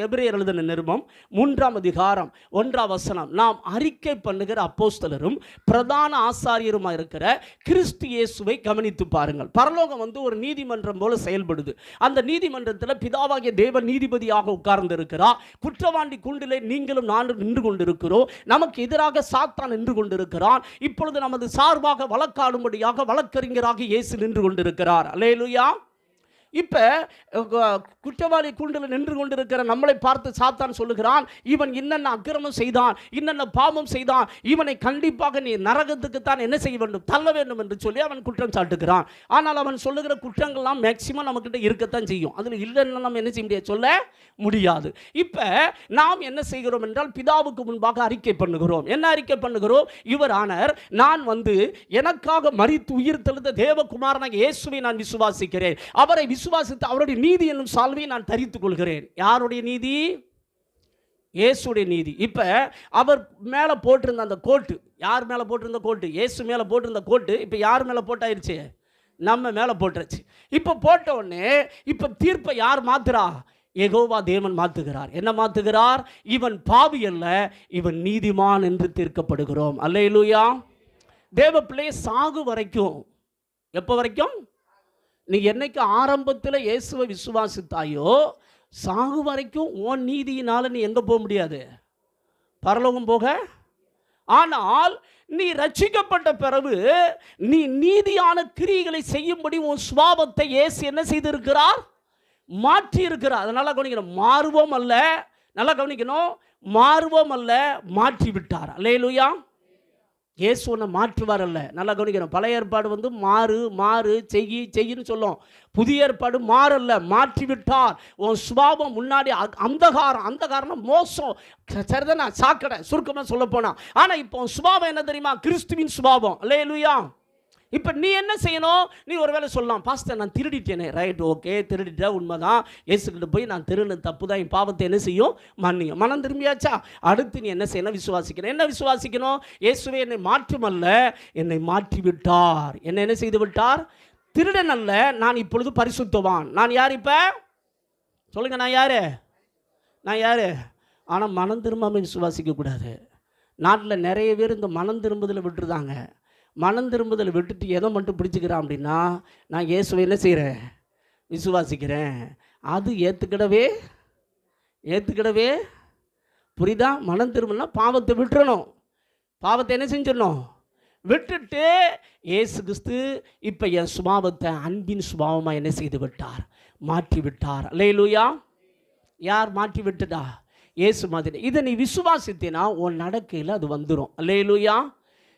எபிரேயர் எழுதின நிருபம் 3ஆம் அதிகாரம் 1ஆம் வசனம், நாம் அறிக்கை பண்ணுகிற அப்போஸ்தலரும் பிரதான ஆசாரியருமாக இருக்கிற கிறிஸ்து இயேசுவை கவனித்து பாருங்கள். பரலோகம் ஒரு நீதிமன்றம் போல செயல்படுது. அந்த நீதிமன்றத்தில் பிதாவாகிய தேவன் நீதிபதியாக உட்கார்ந்து இருக்கிறார். குற்றவாளி கூண்டிலே நீங்களும் நானும் நின்று கொண்டிருக்கிறோம். நமக்கு எதிராக சாத்தான் நின்று கொண்டிருக்கிறான். இப்பொழுது நமது சார்பாக வழக்காடும்படியாக வழக்கறிஞராக இயேசு நின்று கொண்டிருக்கிறார். அல்லேலூயா. இப்போ குற்றவாளி கூண்டில் நின்று கொண்டிருக்கிற நம்மளை பார்த்து சாத்தான் சொல்லுகிறான், இவன் இன்னென்ன அக்கிரமம் செய்தான், இன்னென்ன பாவம் செய்தான், இவனை கண்டிப்பாக நீ நரகத்துக்குத்தான் என்ன செய்ய வேண்டும், தள்ள வேண்டும் என்று சொல்லி அவன் குற்றம் சாட்டுகிறான். ஆனால் அவன் சொல்லுகிற குற்றங்கள்லாம் மேக்சிமம் நம்மக்கிட்ட இருக்கத்தான் செய்யும். அதில் இல்லைன்னா நம்ம என்ன செய்ய முடியாது, சொல்ல முடியாது. இப்போ நாம் என்ன செய்கிறோம் என்றால் பிதாவுக்கு முன்பாக அறிக்கை பண்ணுகிறோம். என்ன அறிக்கை பண்ணுகிறோம்? இவர் ஆனர், நான் எனக்காக மரித்து உயிர் தெழுந்த தேவகுமாரனாக இயேசுவை நான் விசுவாசிக்கிறேன். அவரை விசுவாசித்து அவருடைய நீதி என்னும் சால்வையை நான் தரித்துக் கொள்கிறேன். யாருடைய நீதி? இயேசுடைய நீதி. இப்போ அவர் மேலே போட்டிருந்த அந்த கோட்டு, யார் மேலே போட்டிருந்த கோட்டு? இயேசு மேலே போட்டிருந்த கோட்டு இப்போ யார் மேலே போட்டாயிருச்சு? நம்ம மேலே போட்டுருச்சு. இப்போ போட்ட உடனே இப்போ தீர்ப்பை யார் மாத்துறா? யெகோவா தேவன் மாத்துகிறார். என்ன மாத்துகிறார்? இவன் பாவி அல்ல, இவன் நீதிமான் என்று தீர்க்கப்படுகிறோம். அல்லேலூயா. தேவ பிள்ளை சாகு வரைக்கும், எப்போ வரைக்கும்? நீ என்னைக்கு ஆரம்பத்தில் இயேசுவை விசுவாசித்தாயோ சாகு வரைக்கும் உன் நீதியினால் நீ எங்கே போக முடியாது? பரலோகம் போக. ஆனால் நீ ரட்சிக்கப்பட்ட பிறகு நீ நீதியான கிரியைகளை செய்யும்படி உன் சுபாவத்தை இயேசு என்ன செய்திருக்கிறார்? மாற்றி இருக்கிறார். அதனால கவனிக்கணும், மாறுவோம் அல்ல, நல்லா கவனிக்கணும், மாறுவோம் அல்ல, மாற்றி விட்டார். அல்லேலூயா. இயேசு ஒன்று மாற்றுவார் அல்ல, நல்லா கவனிக்கணும். பழைய ஏற்பாடு மாறு மாறு செய்யின்னு சொல்லும். புதிய ஏற்பாடு மாறல்ல, மாற்றி விட்டார். உன் சுபாவம் முன்னாடி அந்தகாரம் மோசம் சரிதானா, சாக்கடை சுருக்கமாக சொல்ல போனா. ஆனால் இப்போ உன் சுபாவம் என்ன தெரியுமா? கிறிஸ்துவின் சுபாவம். அல்லேலூயா. இப்போ நீ என்ன செய்யணும்? நீ ஒரு வேளை சொல்லலாம், பாஸ்டர் நான் திருடிட்டேனே. ரைட், ஓகே, திருடிட்ட உண்மைதான். இயேசுக்கிட்ட போய் நான் திருடின தப்பு தான், என் பாவத்தை என்ன செய்யும்? மன்னியும். மனம் திரும்பியாச்சா? அடுத்து நீ என்ன செய்யணும்? விசுவாசிக்கணும். என்ன விசுவாசிக்கணும்? இயேசுவே என்னை மாற்றும் அல்ல, என்னை மாற்றி விட்டார். என்ன செய்து விட்டார்? திருடன் அல்ல, நான் இப்பொழுது பரிசுத்தவான். நான் யார்? இப்போ சொல்லுங்க, நான் யாரு? நான் யாரு? ஆனால் மனம் திரும்பாமல் விசுவாசிக்கக்கூடாது. நாட்டில் நிறைய பேர் இந்த மனம் திரும்புதலை விட்டுருதாங்க. மனம் திரும்புதல் விட்டுட்டு எதை மட்டும் பிடிச்சிக்கிறான் அப்படின்னா, நான் இயேசுவை என்ன செய்கிறேன்? விசுவாசிக்கிறேன். அது ஏற்றுக்கிடவே புரியுதா? மனம் திரும்பினா பாவத்தை விட்டுறணும். பாவத்தை என்ன செஞ்சிடணும்? விட்டுட்டு இயேசு கிறிஸ்து இப்போ என் சுபாவத்தை அன்பின் சுபாவமாக என்ன செய்து விட்டார்? மாற்றி விட்டார். அல்லேலூயா. யார் மாற்றி விட்டுட்டா? இயேசு மாதிரி. இதை நீ விசுவாசித்தினா உன் நடக்கையில் அது வந்துடும். அல்லேலூயா.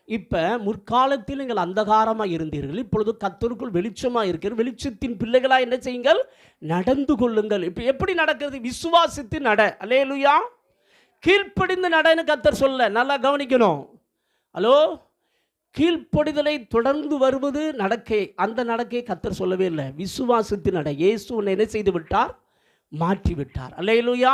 இப்போ முற்காலத்தில் நீங்கள் அந்தகாரமாக இருந்தீர்கள், இப்பொழுது கர்த்தருக்குள் வெளிச்சமாக இருக்கிற வெளிச்சத்தின் பிள்ளைகளாக என்ன செய்யுங்கள்? நடந்து கொள்ளுங்கள். இப்போ எப்படி நடக்கிறது? விசுவாசித்து நட. அல்லேலூயா. கீழ்ப்படிந்து நடன்னு கர்த்தர் சொல்ல, நல்லா கவனிக்கணும். ஹலோ, கீழ்ப்படிதலை தொடர்ந்து வருவது நடக்கை. அந்த நடக்கையை கர்த்தர் சொல்லவே இல்லை. விசுவாசத்தின் நடை. இயேசு உன்னை என்ன செய்து விட்டார்? மாற்றி விட்டார். அல்லேலூயா.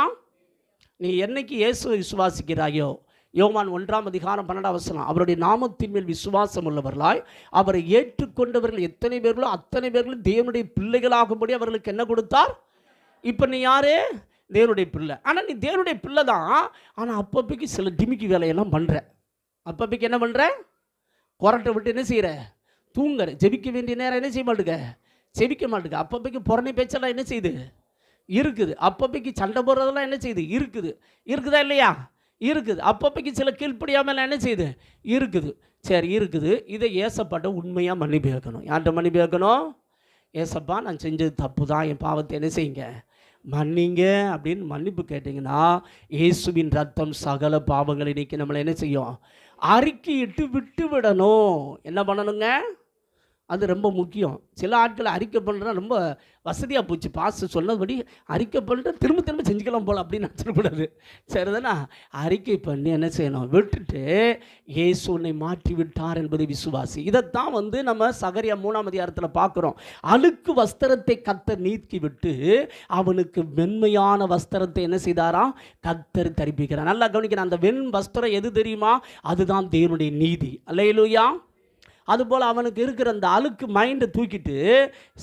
நீ என்னைக்கு இயேசுவை விசுவாசிக்கிறாயோ, யோவான் 1:12 அவருடைய நாமத்தின் மேல் விசுவாசம் உள்ளவர்களாய் அவரை ஏற்றுக்கொண்டவர்கள் எத்தனை பேர்களோ அத்தனை பேர்களும் தேவனுடைய பிள்ளைகளாகும்படி அவர்களுக்கு என்ன கொடுத்தார்? இப்போ நீ யாரு? தேவனுடைய பிள்ளை. ஆனால் நீ தேவனுடைய பிள்ளை தான். ஆனால் அப்பப்பைக்கு சில டிமிக்கி வேலையெல்லாம் பண்ணுற. அப்பப்பைக்கு என்ன பண்ணுற? கொரட்டை விட்டு என்ன செய்கிற? தூங்குற. ஜெபிக்க வேண்டிய நேரம் என்ன செய்ய மாட்டுக்க? ஜெபிக்க மாட்டுக்க. அப்பப்பைக்கு புறணி பேச்செல்லாம் என்ன செய்யுது? இருக்குது. அப்பப்பைக்கு சண்டை போடுறதெல்லாம் என்ன செய்யுது? இருக்குது. இருக்குதா இல்லையா? இருக்குது. அப்பப்பைக்கு சில கீழ்ப்படியாமல் என்ன செய்யுது? இருக்குது. சரி, இருக்குது. இதை ஏசப்பாட்ட உண்மையாக மன்னிப்பு கேட்கணும். யார்கிட்ட மன்னிப்பு கேட்கணும்? ஏசப்பா, நான் செஞ்சது தப்பு தான், என் பாவத்தை என்ன செய்யுங்க, மன்னிங்க அப்படின்னு மன்னிப்பு கேட்டிங்கன்னா இயேசுவின் ரத்தம் சகல பாவங்களை நீக்கி நம்மளை என்ன செய்யும்? அறிக்கையிட்டு விட்டு விடணும். என்ன பண்ணணுங்க? அது ரொம்ப முக்கியம். சில ஆட்களை அறிக்கை பண்ணுறா ரொம்ப வசதியாக போச்சு. பாஸ்டர் சொன்னபடி அறிக்கை பண்ணுற திரும்ப திரும்ப செஞ்சுக்கலாம் போல் அப்படின்னு நினச்சிடக்கூடாது. சரிதானா? அறிக்கை பண்ணி என்ன செய்யணும்? விட்டுட்டு இயேசு உன்னை மாற்றி விட்டார் என்பதை விசுவாசி. இதைத்தான் நம்ம சகரியா 3 பார்க்குறோம். அழுக்கு வஸ்திரத்தை கர்த்தர் நீக்கி விட்டு அவனுக்கு வெண்மையான வஸ்திரத்தை என்ன செய்தாராம்? கர்த்தர் தரிப்பிக்கிறார். நல்லா கவனிக்கிறேன். அந்த வெண் வஸ்திரம் எது தெரியுமா? அதுதான் தேவனுடைய நீதி. அல்லேலூயா. அதுபோல் அவனுக்கு இருக்கிற அந்த அழுக்கு மைண்டை தூக்கிட்டு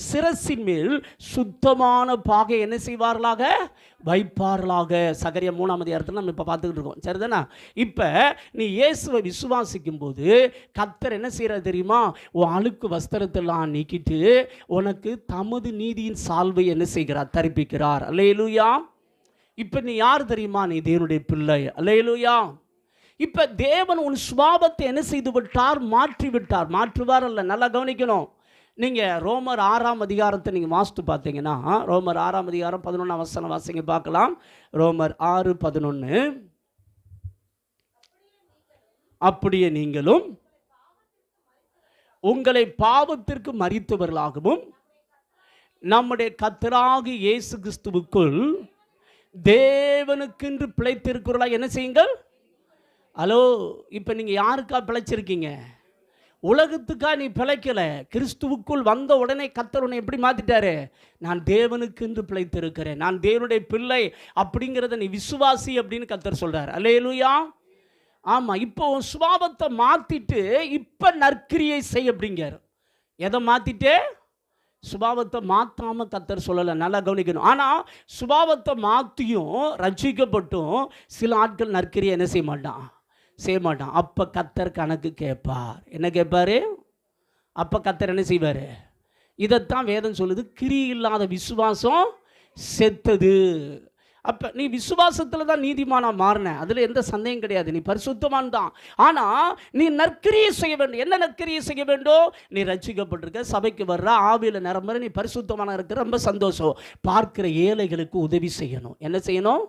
சிரசின் மேல் சுத்தமான பாகை என்ன செய்வார்களாக? வைப்பார்களாக. சகரியா 3 நம்ம இப்போ பார்த்துக்கிட்டு இருக்கோம். சரிதானா? இப்போ நீ இயேசுவை விசுவாசிக்கும் போது கர்த்தர் என்ன செய்கிறார் தெரியுமா? உன் அழுக்கு வஸ்திரத்தெல்லாம் நீக்கிட்டு உனக்கு தமது நீதியின் சால்வை என்ன செய்கிறார்? தரிப்பிக்கிறார். அல்லேலூயா. இப்போ நீ யார் தெரியுமா? நீ தேவனுடைய பிள்ளை. அல்லேலூயா. இப்போ தேவன் உன் சுபாவத்தை என்ன செய்து விட்டார்? மாற்றி விட்டார். மாற்றுவார் அல்ல. நல்லா கவனிக்கணும். நீங்கள் ரோமர் 6 நீங்கள் வாசித்து பார்த்தீங்கன்னா, ரோமர் 6 11 வாசிங்க பார்க்கலாம். ரோமர் 6:11. அப்படியே நீங்களும் உங்களை பாவத்திற்கு மரித்தவர்களாகவும் நம்முடைய கர்த்தராகிய இயேசு கிறிஸ்துவுக்குள் தேவனுக்கென்று பிழைத்திருக்கிறவர்களாக என்ன செய்யுங்கள்? ஹலோ, இப்போ நீங்கள் யாருக்கா பிழைச்சிருக்கீங்க? உலகத்துக்கா நீ பிழைக்கலை. கிறிஸ்துவுக்குள் வந்த உடனே கர்த்தர் உன்னை எப்படி மாற்றிட்டாரு? நான் தேவனுக்கென்று பிழைத்திருக்கிறேன், நான் தேவனுடைய பிள்ளை அப்படிங்கிறத நீ விசுவாசி அப்படின்னு கர்த்தர் சொல்கிறார். அல்லேலூயா. ஆமாம். இப்போ உன் சுபாவத்தை மாற்றிட்டு இப்போ நற்கிரியை செய் அப்படிங்கிறார். எதை மாற்றிட்டு? சுபாவத்தை மாற்றாமல் கர்த்தர் சொல்லலை. நல்லா கவனிக்கணும். ஆனால் சுபாவத்தை மாற்றியும் ரட்சிக்கப்பட்டும் சில ஆட்கள் நற்கிரியை என்ன செய்ய மாட்டான்? செய்ய மாட்டான். அப்போ கர்த்தர் கணக்கு கேட்பார். என்ன கேட்பார்? அப்போ கர்த்தர் என்ன செய்வார்? இதைத்தான் வேதம் சொல்லுது, கிரி இல்லாத விசுவாசம் செத்தது. அப்போ நீ விசுவாசத்தில் தான் நீதிமானா மாறின, அதில் எந்த சந்தேகம் கிடையாது. நீ பரிசுத்தமான் தான். ஆனால் நீ நற்கிரியை செய்ய வேண்டும். என்ன நற்கிரியை செய்ய வேண்டும்? நீ ரட்சிக்கப்பட்டிருக்க, சபைக்கு வர்ற, ஆவியில் நிரம்புற, நீ பரிசுத்தமான இருக்கிற, ரொம்ப சந்தோஷம். பார்க்கிற ஏழைகளுக்கு உதவி செய்யணும். என்ன செய்யணும்?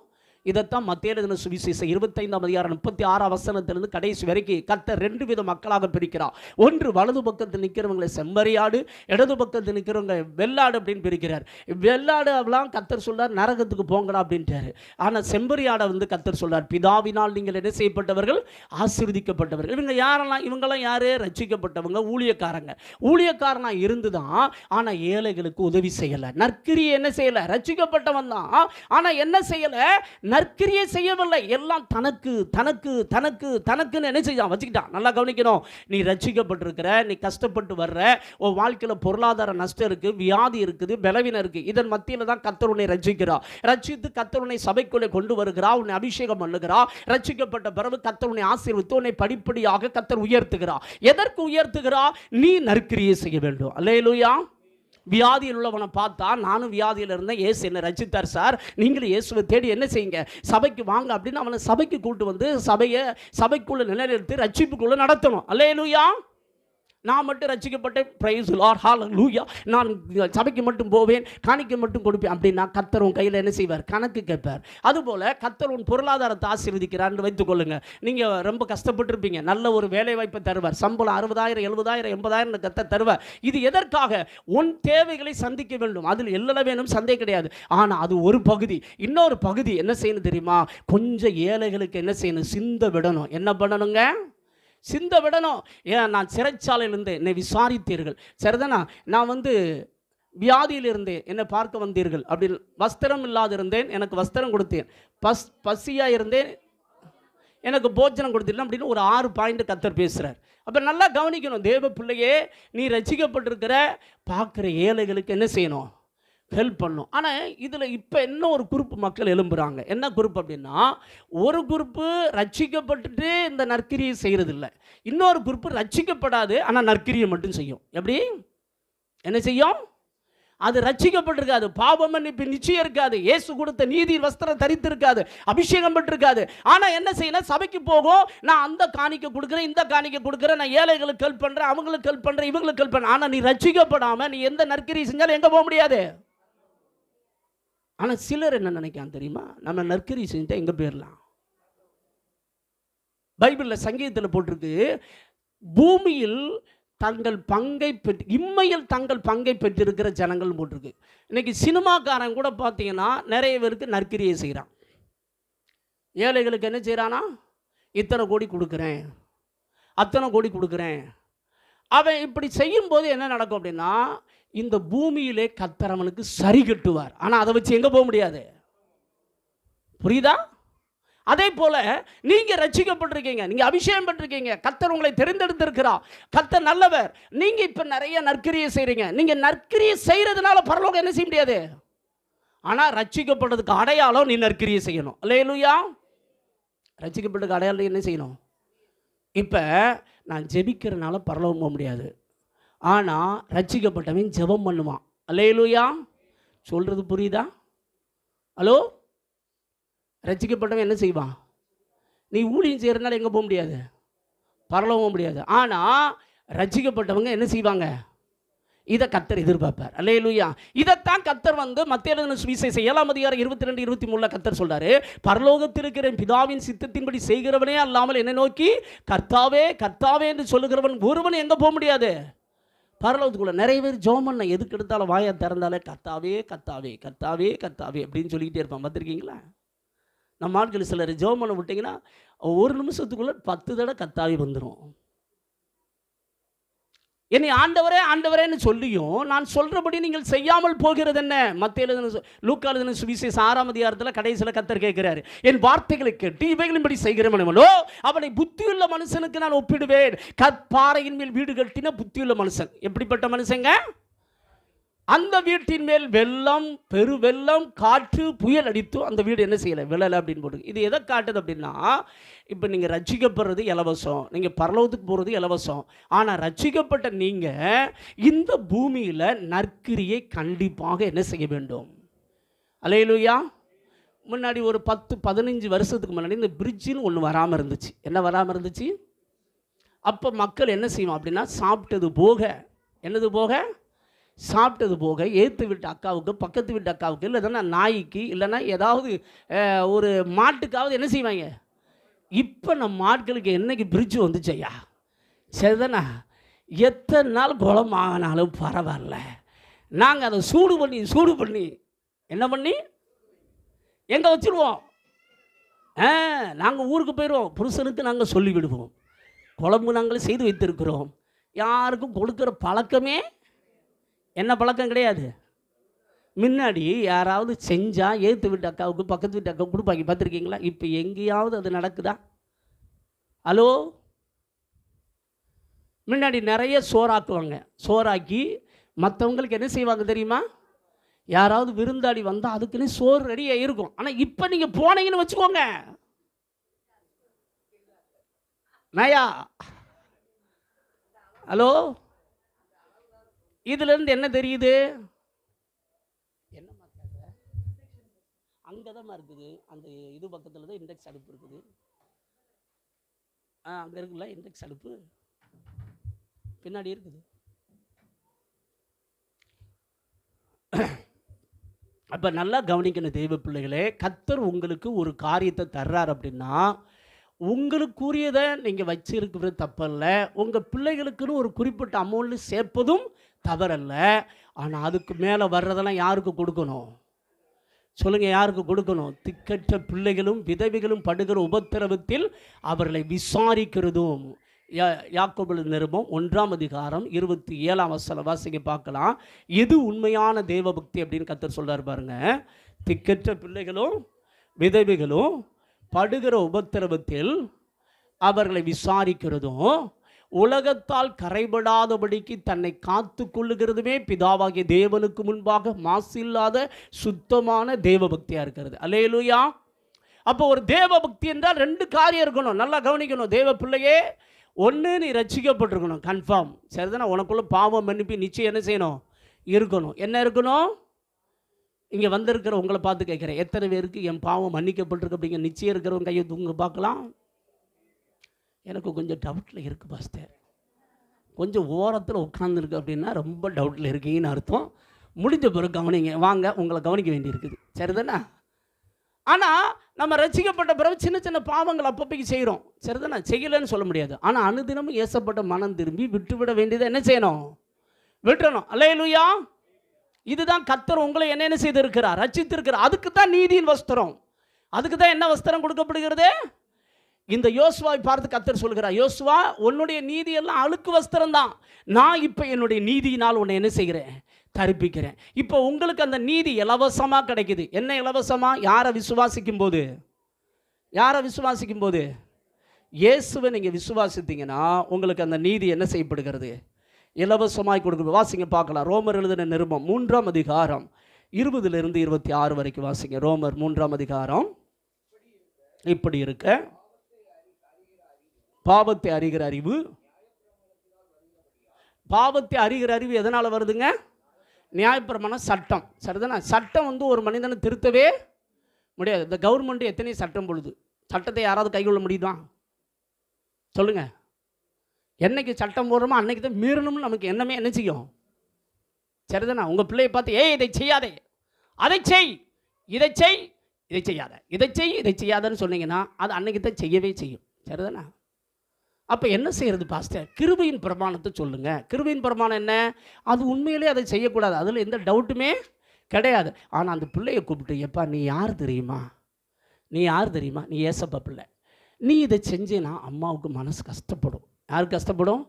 இதைத்தான் மத்தேயு எழுதின சுவிசேஷம் 25:36 கடைசி வரைக்கும் கர்த்தர் 2 வித மக்களாக பிரிக்கிறார். ஒன்று வலது பக்கத்தில் நிற்கிறவங்களை செம்மறியாடு, இடது பக்கத்தில் நிற்கிறவங்க வெள்ளாடு அப்படின்னு பிரிக்கிறார். வெள்ளாடு அவெல்லாம் கர்த்தர் சொல்றார் நரகத்துக்கு போங்கடா அப்படின்ட்டாரு. ஆனால் செம்மறியாடை கர்த்தர் சொல்றார் பிதாவினால் நீங்கள் என்ன செய்யப்பட்டவர்கள்? ஆசீர்வதிக்கப்பட்டவர்கள். இவங்க யாரெல்லாம்? இவங்கெல்லாம் யாரு? ரட்சிக்கப்பட்டவங்க, ஊழியக்காரங்க. ஊழியக்காரனா இருந்துதான், ஆனால் ஏழைகளுக்கு உதவி செய்யலை. நற்கிரியை என்ன செய்யலை? ரட்சிக்கப்பட்டவன் தான், ஆனால் என்ன செய்யலை? நற்கிரியை செய்யவில்லை. எல்லாம் தனக்கு தனக்கு தனக்கு தனக்குன்னு என்ன செய்யான்? வச்சுக்கிட்டான். நல்லா கவனிக்கணும். நீ ரட்சிக்கப்பட்டிருக்கிற, நீ கஷ்டப்பட்டு வர்ற, உன் வாழ்க்கையில் பொருளாதார நஷ்டம் இருக்குது, வியாதி இருக்குது, பலவீனம் இருக்குது. இதன் மத்தியில் தான் கர்த்தர் உன்னை ரட்சிக்கிறார். ரட்சித்து கர்த்தர் உன்னை சபைக்குள்ளே கொண்டு வருகிறார், உன்னை அபிஷேகம் பண்ணுகிறார். ரட்சிக்கப்பட்ட பிறகு கர்த்தர் உன்னை ஆசீர்வதித்து உன்னை படிப்படியாக கர்த்தர் உயர்த்துகிறார். எதற்கு உயர்த்துகிறார்? நீ நற்கிரியை செய்ய வேண்டும். அல்லேலூயா. வியாதியில் உள்ளவனை பார்த்தா, நானும் வியாதியில் இருந்தேன், இயேசு என்னை ரட்சித்தார் சார், நீங்களும் இயேசுவை தேடி என்ன செய்யுங்க? சபைக்கு வாங்க அப்படின்னு அவனை சபைக்கு கூட்டு வந்து சபைக்குள்ளே நிலைநிறுத்தி ரட்சிப்புக்குள்ளே நடத்தணும். அல்லேலூயா. நான் மட்டும் ரட்சிக்கப்பட்டேன், பிரைஸ் லார்ட், ஹல்லேலூயா, நான் சபைக்கு மட்டும் போவேன், காணிக்கை மட்டும் கொடுப்பேன் அப்படின்னா கர்த்தர் உன் கையில் என்ன செய்வார்? கணக்கு கேட்பார். அதுபோல் கர்த்தர் உன் பொருளாதாரத்தை ஆசீர்வதிக்கிறார்னு வைத்துக்கொள்ளுங்க. நீங்கள் ரொம்ப கஷ்டப்பட்டுருப்பீங்க, நல்ல ஒரு வேலை வாய்ப்பை தருவார், சம்பளம் 60,000 70,000 80,000 கர்த்தர் தருவார். இது எதற்காக? உன் தேவைகளை சந்திக்க வேண்டும். அதில் எல்லாம் வேணும், சந்தேகம் கிடையாது. ஆனால் அது ஒரு பகுதி. இன்னொரு பகுதி என்ன செய்யணும் தெரியுமா? கொஞ்சம் ஏழைகளுக்கு என்ன செய்யணும்? சிந்த விடணும். என்ன பண்ணணுங்க? சிந்த விடணும். ஏன் நான் சிறைச்சாலையில் இருந்தேன், என்னை விசாரித்தீர்கள். சரிதானா? நான் வியாதியில் இருந்தேன், என்னை பார்க்க வந்தீர்கள். அப்படி வஸ்திரம் இல்லாது இருந்தேன், எனக்கு வஸ்திரம் கொடுத்தேன். பசியாக இருந்தேன், எனக்கு போஜனம் கொடுத்தீர்கள். அப்படின்னு ஒரு 6 பாயிண்ட் கர்த்தர் பேசுகிறார். அப்போ நல்லா கவனிக்கணும், தேவ பிள்ளையே, நீ ரட்சிக்கப்பட்டிருக்கிற, பார்க்குற ஏழைகளுக்கு என்ன செய்யணும்? ஹெல்ப் பண்ணும். ஆனால் இதில் இப்போ என்ன ஒரு குரூப் மக்கள் எழும்புகிறாங்க. என்ன குரூப் அப்படின்னா, ஒரு குரூப்பு ரட்சிக்கப்பட்டுட்டு இந்த நற்கிரியை செய்கிறதில்ல, இன்னொரு குரூப்பு ரட்சிக்கப்படாது ஆனால் நற்கிரியை மட்டும் செய்யும். எப்படி? என்ன செய்யும்? அது ரட்சிக்கப்பட்டிருக்காது, பாவம் மன்னிப்பு நிச்சயம் இருக்காது, இயேசு கொடுத்த நீதி வஸ்திரம் தரித்து இருக்காது, அபிஷேகம் பெற்றிருக்காது. ஆனால் என்ன செய்யணும்? சபைக்கு போகும், நான் அந்த காணிக்கை கொடுக்குறேன், இந்த காணிக்கை கொடுக்குறேன், நான் ஏழைகளுக்கு ஹெல்ப் பண்ணுறேன், அவங்களுக்கு ஹெல்ப் பண்ணுறேன், இவங்களுக்கு ஹெல்ப் பண்ணுறேன். ஆனால் நீ ரட்சிக்கப்படாமல் நீ எந்த நற்கிரியை செஞ்சாலும் எங்கே போக முடியாது. ஆனால் சிலர் என்ன நினைக்கான் தெரியுமா? நம்ம நற்கிரி செஞ்சுட்டா எங்கே போயிடலாம். பைபிளில் சங்கீதத்தில் போட்டிருக்கு, பூமியில் தங்கள் பங்கை பெற்று, இம்மையில் தங்கள் பங்கை பெற்றிருக்கிற ஜனங்கள் போட்டிருக்கு. இன்னைக்கு சினிமாக்காரன் கூட பார்த்தீங்கன்னா நிறைய பேருக்கு நற்கிரியை செய்கிறான். ஏழைகளுக்கு என்ன செய்கிறானா? இத்தனை கோடி கொடுக்குறேன், அத்தனை கோடி கொடுக்குறேன். அவன் இப்படி செய்யும்போது என்ன நடக்கும் அப்படின்னா, இந்த பூமியிலே கர்த்தர் அவனுக்கு சரி கட்டுவார். ஆனால் அதை வச்சு எங்கே போக முடியாது. புரியுதா? அதே போல நீங்க ரட்சிக்கப்பட்டிருக்கீங்க, நீங்க அபிஷேகம் பெற்றிருக்கீங்க, கர்த்தர் உங்களை தெரிந்தெடுத்திருக்கிறார், கர்த்தர் நல்லவர். நீங்க இப்ப நிறைய நற்கிரியை செய்றீங்க. நீங்க நற்கிரியை செய்யறதுனால பரலோகம் என்ன செய்ய முடியாது. ஆனா ரட்சிக்கப்பட்டதுக்கு அடையாளம் நீ நற்கிரியை செய்யணும். அல்லேலூயா. ரட்சிக்கப்பட்டதுக்கு அடையாளம் என்ன செய்யணும்? இப்ப நான் ஜெபிக்கிறனால பரலோகம் போக முடியாது, ஆனா ரட்சிக்கப்பட்டவன் ஜெபம் பண்ணுவான். அல்லேலூயா. சொல்றது புரியுதா? ஹலோ. ரட்சிக்கப்பட்டவன் என்ன செய்வான்? நீ ஊழியம் செய்கிறதுனால எங்கே போக முடியாது, பரலோகம் போக முடியாது. ஆனால் ரட்சிக்கப்பட்டவங்க என்ன செய்வாங்க? இதை கர்த்தர் எதிர்பார்ப்பார். அல்லேலூயா. இதைத்தான் கர்த்தர் மத்திய எழுதின சுவிசேஷம் 7ஆம் அதிகாரம் 22, 23 கர்த்தர் சொல்றாரு, பரலோகத்தில் இருக்கிற பிதாவின் சித்தத்தின்படி செய்கிறவனே அல்லாமல் என்னை நோக்கி கர்த்தாவே கர்த்தாவே என்று சொல்லுகிறவன் ஒருவன் எங்கே போக முடியாது, பரலோகத்துக்குள்ள. நிறைய பேர் ஜெபம் பண்ண எதுக்கு எடுத்தாலும் வாயை திறந்தாலே கர்த்தாவே கர்த்தாவே கர்த்தாவே கர்த்தாவே அப்படின்னு சொல்லிக்கிட்டே இருப்பான். பார்த்துருக்கீங்களா? நம்ம ஆட்கள் சிலர் ஜெபம் பண்ண விட்டிங்கன்னா ஒரு நிமிஷத்துக்குள்ளே 10 தடவை கர்த்தாவே வந்துடும். என்னை ஆண்டவரே ஆண்டவரேன்னு சொல்லியும் நான் சொல்கிறபடி நீங்கள் செய்யாமல் போகிறது என்ன? மத்திய எழுதின லூக்கா எழுதின சுவிசேஷம் 6ஆம் அதிகாரத்தில் கடைசியில் கர்த்தர் கேட்கிறாரு, என் வார்த்தைகளை கேட்டு இவைகளின்படி செய்கிறவனோ அவனை புத்தியுள்ள மனுஷனுக்கு நான் ஒப்பிடுவேன். கற்பாறையின் மேல் வீடு கட்டின புத்தியுள்ள மனுஷன். எப்படிப்பட்ட மனுஷங்க? அந்த வீட்டின் மேல் வெள்ளம், பெருவெள்ளம், காற்று, புயல் அடித்தும் அந்த வீடு என்ன செய்யலை, விழலை அப்படின்னு போட்டு. இது எதை காட்டுது அப்படின்னா, இப்போ நீங்கள் ரட்சிக்கப்படுறது இலவசம், நீங்கள் பரலோகத்துக்கு போகிறது இலவசம். ஆனால் ரட்சிக்கப்பட்ட நீங்கள் இந்த பூமியில் நற்கிரியை கண்டிப்பாக என்ன செய்ய வேண்டும். அல்லேலூயா. முன்னாடி ஒரு 10-15 வருஷத்துக்கு முன்னாடி இந்த பிரிட்ஜின்னு ஒன்று வராமல் இருந்துச்சு. என்ன வராமல் இருந்துச்சு? அப்போ மக்கள் என்ன செய்வோம் அப்படின்னா, சாப்பிட்டது போக, என்னது போக, சாப்பிட்டது போக ஏற்று விட்ட அக்காவுக்கு, பக்கத்து வீட்டு அக்காவுக்கு, இல்லைன்னா நாய்க்கு, இல்லைன்னா ஏதாவது ஒரு மாட்டுக்காவது என்ன செய்வாங்க. இப்போ நம்ம ஆட்களுக்கு என்னைக்கு பிரிட்ஜ் வந்துச்சு ஐயா, சரிதானா, எத்தனை நாள் குளம் ஆகினாலும் பரவாயில்ல, நாங்கள் அதை சூடு பண்ணி என்ன பண்ணி எங்கே வச்சுருவோம். நாங்கள் ஊருக்கு போயிடுவோம், புருஷனுக்கு நாங்கள் சொல்லிவிடுவோம், குழம்பு நாங்களே செய்து வைத்திருக்கிறோம். யாருக்கும் கொடுக்குற பழக்கமே என்ன பழக்கம் கிடையாது. முன்னாடி யாராவது செஞ்சால் ஏற்று வீட்டு அக்காவுக்கு, பக்கத்து வீட்டு அக்காவுக்கு கொடுப்பாங்க. பார்த்துருக்கீங்களா? இப்போ எங்கேயாவது அது நடக்குதா? ஹலோ. முன்னாடி நிறைய சோறாக்குவாங்க, சோறாக்கி மற்றவங்களுக்கு என்ன செய்வாங்க தெரியுமா? யாராவது விருந்தாடி வந்தால் அதுக்குன்னு சோறு ரெடியாக இருக்கும். ஆனால் இப்போ நீங்கள் போனீங்கன்னு வச்சுக்கோங்க, நயா. ஹலோ. இதுலேருந்து என்ன தெரியுது? என்ன மாற்ற அங்கே தான் இருக்குது, அந்த இது பக்கத்தில் தான் இண்டெக்ஸ் அடுப்பு இருக்குது. அங்கே இருக்குல்ல இண்டெக்ஸ் அடுப்பு, பின்னாடி இருக்குது. அப்போ நல்லா கவனிக்கணும் தெய்வ பிள்ளைகளே, கர்த்தர் உங்களுக்கு ஒரு காரியத்தை தர்றார் அப்படின்னா உங்களுக்குரியதை நீங்கள் வச்சிருக்கிறது தப்பல்ல, உங்கள் பிள்ளைகளுக்குன்னு ஒரு குறிப்பிட்ட அமௌண்ட் சேர்ப்பதும் தவறல்ல. ஆனால் அதுக்கு மேலே வர்றதெல்லாம் யாருக்கு கொடுக்கணும் சொல்லுங்கள்? யாருக்கு கொடுக்கணும்? திக்கற்ற பிள்ளைகளும் விதவைகளும் படுகிற உபத்திரவத்தில் அவர்களை விசாரிக்கிறதும். யாக்கோபு நிருபம் 1ஆம் அதிகாரம் 27ஆம் வசனம் வாசிக்க பார்க்கலாம். எது உண்மையான தேவபக்தி அப்படின்னு கர்த்தர் சொல்றாரு பாருங்க. திக்கற்ற பிள்ளைகளும் விதவைகளும் படுகிற உபத்திரவத்தில் அவர்களை விசாரிக்கிறதும் உலகத்தால் கரைபடாதபடிக்கு தன்னை காத்து கொள்ளுகிறதுமே பிதாவாகிய தேவனுக்கு முன்பாக மாசில்லாத சுத்தமான தேவபக்தியாக இருக்கிறது. அல்லேலூயா. அப்போ ஒரு தேவபக்தி என்றால் 2 காரியம் இருக்கணும். நல்லா கவனிக்கணும் தேவ பிள்ளையே. ஒன்று, நீ ரட்சிக்கப்பட்டிருக்கணும், கன்ஃபார்ம். சரிதானே? உனக்குள்ள பாவம் மன்னிப்பு நிச்சயம் என்ன செய்யணும்? இருக்கணும். என்ன இருக்கணும்? இங்கே வந்திருக்கிற உங்களை பார்த்து கேட்குறேன், எத்தனை பேருக்கு என் பாவம் மன்னிக்கப்பட்டிருக்கு அப்படிங்கிற நிச்சயம் இருக்கிறவங்க கையை தூங்க பார்க்கலாம். எனக்கு கொஞ்சம் டவுட்டில் இருக்குது பாஸ்டர், கொஞ்சம் ஓரத்தில் உட்காந்துருக்கு அப்படின்னா ரொம்ப டவுட்டில் இருக்கீங்கன்னு அர்த்தம். முடிஞ்ச பிறகு கவனிங்க, வாங்க உங்களை கவனிக்க வேண்டியிருக்குது. சரிதானே? ஆனால் நம்ம ரசிக்கப்பட்ட பிறகு சின்ன சின்ன பாவங்கள் அப்பப்பைக்கு செய்கிறோம். சரிதானே? செய்யலைன்னு சொல்ல முடியாது. ஆனால் அனுதினமும் ஏசப்பட்ட மனம் திரும்பி விட்டுவிட வேண்டியதை என்ன செய்யணும்? விட்டுறணும். அல்லேலூயா. இதுதான் கர்த்தர் உங்களை என்ன செய்திருக்கிறார்? ரட்சித்திருக்கிறார். அதுக்கு தான் நீதியின் வஸ்திரம். அதுக்கு தான் என்ன வஸ்திரம் கொடுக்கப்படுகிறது? இந்த யோசுவாவை பார்த்து கர்த்தர் சொல்கிறார், யோசுவா உன்னுடைய நீதி எல்லாம் அழுக்கு வஸ்திரம் தான். நான் இப்போ என்னுடைய நீதியினால் உன்னை என்ன செய்கிறேன்? தரிப்பிக்கிறேன். இப்போ உங்களுக்கு அந்த நீதி இலவசமாக கிடைக்குது. என்ன இலவசமாக? யாரை விசுவாசிக்கும் போது? யாரை விசுவாசிக்கும் போது? இயேசுவை நீங்கள் விசுவாசித்தீங்கன்னா உங்களுக்கு அந்த நீதி என்ன செய்யப்படுகிறது? இலவசமாய் கொடுக்க. வாசிங்க பார்க்கலாம். ரோமர் எழுதின நிருபம் 3ஆம் அதிகாரம் 20லிருந்து 26 வரைக்கும் வாசிங்க. ரோமர் 3ஆம் அதிகாரம். இப்படி இருக்க பாவத்தை அறிகிற அறிவு. பாவத்தை அறிகிற அறிவு எதனால் வருதுங்க? நியாயப்பிரமாணம், சட்டம். சரிதானே? சட்டம் ஒரு மனிதனை திருத்தவே முடியாது. இந்த கவர்மெண்ட் எத்தனை சட்டம் பொழுது, சட்டத்தை யாராவது கைகொள்ள முடியுதா? சொல்லுங்க. என்னைக்கு சட்டம் போடுறோமோ அன்னைக்கு தான் மீறணும்னு நமக்கு எண்ணமே என்ன செய்யும்? சரிதானே? உங்கள் பிள்ளையை பார்த்து இதை செய்யாதே, அதை செய், இதை செய், இதை செய்யாத, இதை செய், இதை செய்யாதன்னு சொன்னீங்கன்னா அது அன்னைக்கு தான் செய்யவே செய்யும். சரிதானே? அப்போ என்ன செய்கிறது பாஸ்டர்? கிருபையின் பிரமாணத்தை சொல்லுங்கள். கிருபையின் பிரமாணம் என்ன? அது உண்மையிலே அதை செய்யக்கூடாது, அதில் எந்த டவுட்டுமே கிடையாது. ஆனால் அந்த பிள்ளையை கூப்பிட்டு, எப்பா நீ யார் தெரியுமா? நீ யார் தெரியுமா? நீ ஏசப்பா பிள்ளை. நீ இதை செஞ்சேன்னா அம்மாவுக்கு மனசு கஷ்டப்படும். யாருக்கு கஷ்டப்படும்?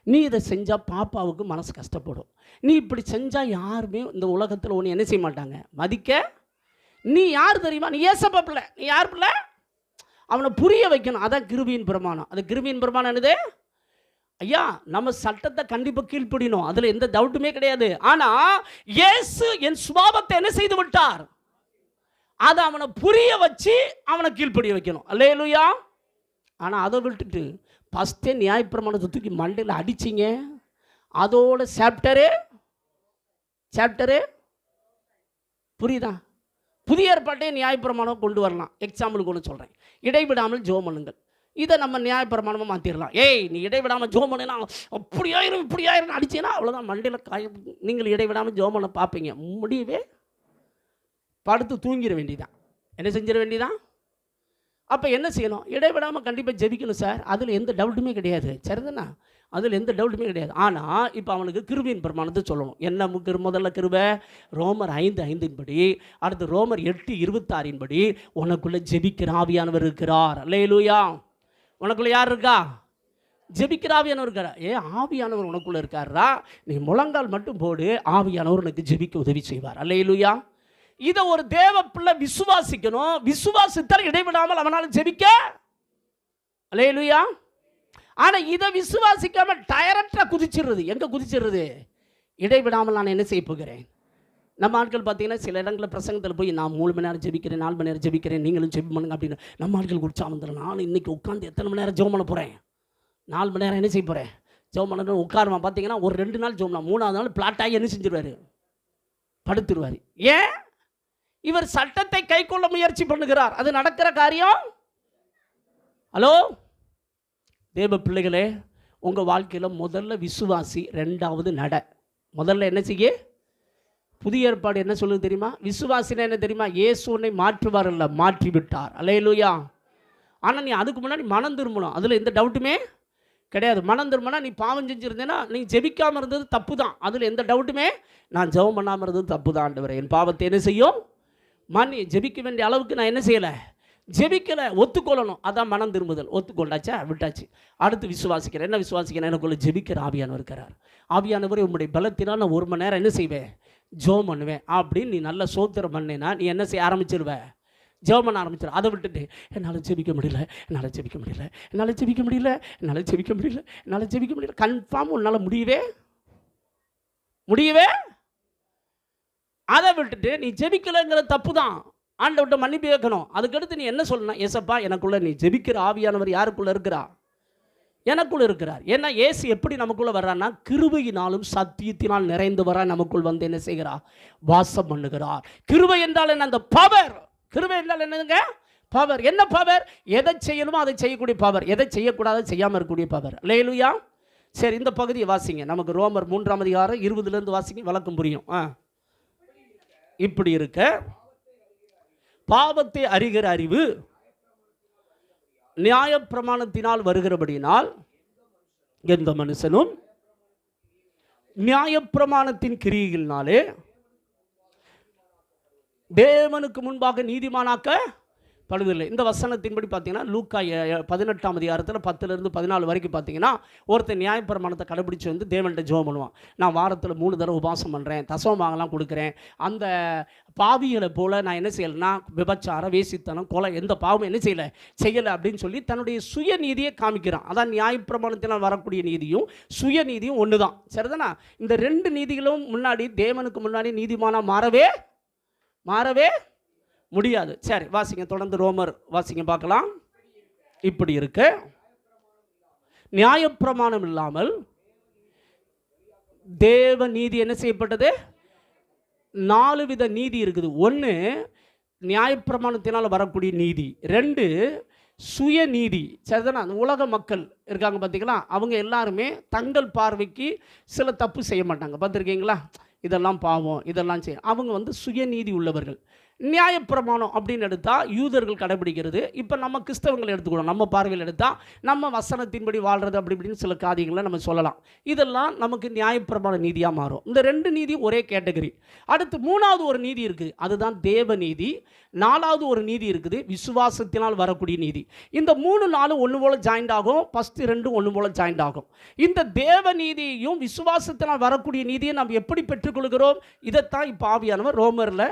நீ இதை செஞ்சால் பாப்பாவுக்கு மனசு கஷ்டப்படும். நீ இப்படி செஞ்சால் யாருமே இந்த உலகத்தில் ஒன்று என்ன செய்ய மாட்டாங்க, மதிக்க. நீ யார் தெரியுமா? நீ ஏசப்பா பிள்ளை. நீ யார் பிள்ளை? அவனை புரிய வைக்கணும். அதான் கிருபையின் பிரமாணம். அது கிருபையின் பிரமாணம் என்னது? ஐயா நம்ம சட்டத்தை கண்டிப்பாக கீழ்ப்படினோம், அதில் எந்த டவுட்டுமே கிடையாது. ஆனால் இயேசு என் சுபாவத்தை என்ன செய்து விட்டார்? அதை அவனை புரிய வச்சு அவனை கீழ்ப்படிய வைக்கணும். அல்லேலூயா. ஆனால் அதை விட்டுட்டு ஃபஸ்ட்டே நியாயப்பிரமாணத்தை தூக்கி மண்டையில் அடிச்சிங்க, அதோட சாப்டரு புரியுதா? புதிய ஏற்பாட்டே நியாயப்பிரமாணம் கொண்டு வரலாம். எக்ஸாம்பிளுக்கு ஒன்று சொல்கிறேன், இடைவிடாமல் ஜெபம் பண்ணுங்கள். இதை நம்ம நியாயப்பிரமாணமாக மாற்றிடலாம். நீ இடைவிடாமல் ஜெபம் பண்ணினா அப்படியாயிரும் இப்படியாயிரும் அடிச்சேன்னா அவ்வளோதான், மண்டையில் காயம். நீங்கள் இடைவிடாமல் ஜெபம் பண்ண பார்ப்பீங்க, முடியவே படுத்து தூங்கிட வேண்டியதான். என்ன செஞ்சிட வேண்டியதான்? அப்போ என்ன செய்யணும்? இடைவிடாமல் கண்டிப்பாக ஜெபிக்கணும் சார், அதில் எந்த டவுட்டுமே கிடையாது. சரிதானா? அதில் எந்த டவுட்டுமே கிடையாது. ஆனால் இப்போ அவனுக்கு கிருபையின் பிரமாணத்தை சொல்லணும். என்ன முதல்ல கிருபை? ரோமர் 5:5 படி, அடுத்து ரோமர் 8:26 படி உனக்குள்ளே ஜெபிக்கிற ஆவியானவர் இருக்கிறார். அல்லேலூயா. உனக்குள்ளே யார் இருக்கா? ஜெபிக்கிற ஆவியானவர் இருக்கிறார். ஆவியானவர் உனக்குள்ளே இருக்காரா? நீ முழங்கால் மட்டும் போடு, ஆவியானவர் உனக்கு ஜெபிக்க உதவி செய்வார். அல்லேலூயா. இதை ஒரு தேவ பிள்ளை விசுவாசிக்கணும். விசுவாசித்தால் இடைவிடாமல் அவனால் ஜெபிக்க. அல்லேலூயா. ஆனால் இதை விசுவாசிக்காமல் டைரக்டாக குதிச்சிடுறது. எங்கே குதிச்சிடுறது? இடைவிடாமல் நான் என்ன செய்ய போகிறேன்? நம்ம ஆட்கள் பார்த்தீங்கன்னா சில இடங்களில் பிரசங்கத்தில் போய் நான் 3 மணி நேரம் ஜெபிக்கிறேன், 4 மணி நேரம் ஜெபிக்கிறேன், நீங்களும் ஜெபி பண்ணுங்க அப்படின்னு நம்ம ஆட்கள் உற்சாகம். நான் இன்றைக்கி உட்காந்து எத்தனை மணி நேரம் ஜெபம் பண்ண போகிறேன்? 4 மணி நேரம் என்ன செய்ய போகிறேன்? ஜெபம் பண்ண உட்காருமா. பார்த்தீங்கன்னா ஒரு 2 நாள் ஜெபம்னா 3ஆவது நாள் பிளாட்டாகி என்ன செஞ்சிருவார்? படுத்துருவார். ஏன்? இவர் சட்டத்தை கை கொள்ள முயற்சி பண்ணுகிறார். அது நடக்கிற காரியம்? ஹலோ தேவ பிள்ளைகளே, உங்கள் வாழ்க்கையில் முதல்ல விசுவாசி, 2வது நட. முதல்ல என்ன செய்ய? புதிய ஏற்பாடு என்ன சொல்லுது தெரியுமா? விசுவாசினா என்ன தெரியுமா? இயேசு உன்னை மாற்றுவார் அல்ல, மாற்றி விட்டார். அல்லேலூயா. ஆனால் நீ அதுக்கு முன்னாடி மனம் திரும்பணும், அதில் எந்த டவுட்டுமே கிடையாது. மனம் திரும்பினா நீ பாவம் செஞ்சுருந்தேன்னா நீ ஜெபிக்காமல் இருந்தது தப்பு தான், அதில் எந்த டவுட்டுமே. நான் ஜெபம் பண்ணாமல் இருந்தது தப்பு தான். ஆண்டவரே என் பாவத்தை என்ன செய்யும்? ஜெபிக்க வேண்டிய அளவுக்கு நான் என்ன செய்யலை, ஜெபிக்கலை, ஒத்துக்கொள்ளணும். அதான் மனம் திரும்புதல். ஒத்துக்கொண்டாச்சா, விட்டாச்சு. அடுத்து விசுவாசிக்கிறேன். என்ன விசுவாசிக்கிறேன்? எனக்குள்ள ஜெபிக்கிற ஆவியானவர் இருக்கிறார். ஆவியானவர் உங்களுடைய பலத்தினால் நான் 1 மணி நேரம் என்ன செய்வேன்? ஜெபம் பண்ணுவேன் அப்படின்னு நீ நல்ல சோத்திரம் பண்ணேன்னா நீ என்ன செய்ய ஆரம்பிச்சிருவ? ஜெபம் பண்ண ஆரம்பிச்சிடும். அதை விட்டுட்டு என்னால் ஜெபிக்க முடியல, என்னால் ஜெபிக்க முடியல, என்னால் ஜெபிக்க முடியல, என்னால் ஜெபிக்க முடியல, என்னால் ஜெபிக்க முடியல. கன்ஃபார்ம் உன்னால் முடியவே முடியவே. அதை விட்டுட்டு நீ ஜெபிக்கலைங்கிற தப்பு தான். ஆண்டவர்கிட்ட மன்னிப்பு கேட்கணும். அதுக்கடுத்து நீ என்ன சொல்லணும்? ஏசப்பா, எனக்குள்ள நீ ஜெபிக்கிற ஆவியானவர் யாருக்குள்ள இருக்கிறா? எனக்குள்ள இருக்கிறார். ஏன்னா இயேசு எப்படி நமக்குள்ள வர்றான்னா, கிருபையினாலும் சத்தியத்தினால் நிறைந்து வர நமக்குள் வந்து என்ன செய்கிறார்? வாசம் பண்ணுகிறார். கிருபை என்றால் என்ன? அந்த பவர். கிருபை என்றால் என்னங்க? பவர். என்ன பவர்? எதை செய்யணுமோ அதை செய்யக்கூடிய பவர், எதை செய்யக்கூடாது செய்யாமல் இருக்கக்கூடிய பவர். அல்லேலூயா. சரி, இந்த பகுதியை வாசிங்க. நமக்கு ரோமர் 3ஆம் அதிகாரம் 20 வாசிங்க, வழக்கம் புரியும். இப்படி இருக்க பாவத்தை அறிகிற அறிவு நியாயப்பிரமாணத்தினால் வருகிறபடியினால் எந்த மனுஷனும் நியாயப்பிரமாணத்தின் கிரியைகளினாலே தேவனுக்கு முன்பாக நீதிமானாக்க படுவதில்லை. இந்த வசனத்தின்படி பார்த்தீங்கன்னா லூக்கா 18ஆம் அதிகாரத்தில் 10-14 வரைக்கும் பார்த்தீங்கன்னா, ஒருத்தர் நியாயப்பிரமாணத்தை கடைபிடிச்சு வந்து தேவன்கிட்ட ஜெபம் பண்ணுவான். நான் வாரத்தில் 3 தடவை உபவாசம் பண்ணுறேன், தசமபாகம்லாம் கொடுக்குறேன், அந்த பாவிகளை போல் நான் என்ன செய்யலைன்னா விபச்சாரம், வேசித்தனம், கொலை, எந்த பாவமும் என்ன செய்யலை அப்படின்னு சொல்லி தன்னுடைய சுயநீதியை காமிக்கிறான். அதான் நியாயப்பிரமாணத்தினால் வரக்கூடிய நீதியும் சுயநீதியும் ஒன்று தான். சரிதானா? இந்த 2 நீதிகளும் முன்னாடி தேவனுக்கு முன்னாடி நீதிமானாக மாறவே முடியாது. சரி, வாசிங்க, தொடர்ந்து ரோமர் வாசிங்க பார்க்கலாம். இப்படி இருக்க நியாயப்பிரமாணம் இல்லாமல் தேவ நீதி என்ன செய்யப்பட்டது? 4 வித நீதி இருக்குது. 1 நியாயப்பிரமாணத்தினால் வரக்கூடிய நீதி, 2 சுயநீதி. சரிதானா? உலக மக்கள் இருக்காங்க பார்த்தீங்களா, அவங்க எல்லாருமே தங்கள் பார்வைக்கு சில தப்பு செய்ய மாட்டாங்க. பார்த்துருக்கீங்களா? இதெல்லாம் பாவம், இதெல்லாம் செய்ய. அவங்க வந்து சுயநீதி உள்ளவர்கள். நியாயப்பிரமாணம் அப்படின்னு எடுத்தால் யூதர்கள் கடைபிடிக்கிறது. இப்போ நம்ம கிறிஸ்தவங்களை எடுத்துக்கணும், நம்ம பார்வையில் எடுத்தால் நம்ம வசனத்தின்படி வாழ்கிறது அப்படி இப்படின்னு சில காரியங்களை நம்ம சொல்லலாம். இதெல்லாம் நமக்கு நியாயப்பிரமாண நீதியாக மாறும். இந்த 2 நீதி ஒரே கேட்டகரி. அடுத்து 3வது ஒரு நீதி இருக்குது, அதுதான் தேவ நீதி. 4வது ஒரு நீதி இருக்குது, விசுவாசத்தினால் வரக்கூடிய நீதி. இந்த 3 4 ஒன்று போல் ஜாயிண்ட் ஆகும். ஃபஸ்ட்டு 2 ஒன்று போல் ஜாயிண்ட் ஆகும். இந்த தேவ நீதியையும் விசுவாசத்தினால் வரக்கூடிய நீதியை நாம் எப்படி பெற்றுக்கொள்கிறோம்? இதைத்தான் இப்போ ஆவியானவர் ரோமரில்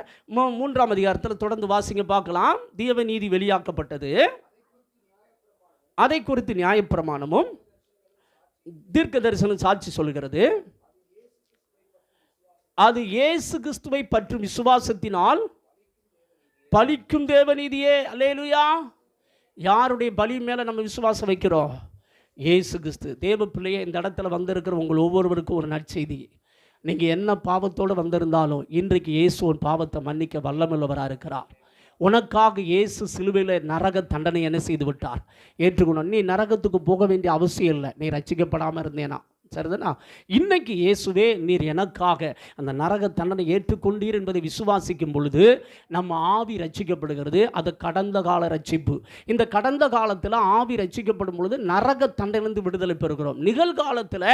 3ஆம் அதிகாரத்தில் தொடர்ந்து வாசிங்க பார்க்கலாம். தேவ நீதி வெளியாக்கப்பட்டது, அதை குறித்து நியாயப்பிரமாணமும் தீர்க்க தரிசனம் சாட்சி சொல்கிறது. அது இயேசு கிறிஸ்துவை பற்றும் விசுவாசத்தினால் பலிக்கும் தேவநீதியே. அல்லேலூயா. யாருடைய பலி மேலே நம்ம விசுவாசம் வைக்கிறோம்? இயேசு கிறிஸ்து. தேவ பிள்ளையே, இந்த இடத்துல வந்திருக்கிற உங்கள் ஒவ்வொருவருக்கும் ஒரு நற்செய்தி. நீங்கள் என்ன பாவத்தோடு வந்திருந்தாலும் இன்றைக்கு இயேசு உன் பாவத்தை மன்னிக்க வல்லமுள்ளவராக இருக்கிறார். உனக்காக இயேசு சிலுவையில் நரக தண்டனை என்ன செய்து விட்டார்? ஏற்றுக்கணும். நீ நரகத்துக்கு போக வேண்டிய அவசியம் இல்லை, நீ ரட்சிக்கப்படாமல் இருந்தேனா. சரிதானா? இன்னைக்கு இயேசுவே நீர் எனக்காக அந்த நரக தண்டனை ஏற்றுக்கொண்டீர் என்பதை விசுவாசிக்கும் பொழுது நம்ம ஆவி ரட்சிக்கப்படுகிறது. அது கடந்த கால ரட்சிப்பு. இந்த கடந்த காலத்தில் ஆவி ரட்சிக்கப்படும் பொழுது நரக தண்டனையிலிருந்து விடுதலை பெறுகிறோம். நிகழ்காலத்தில்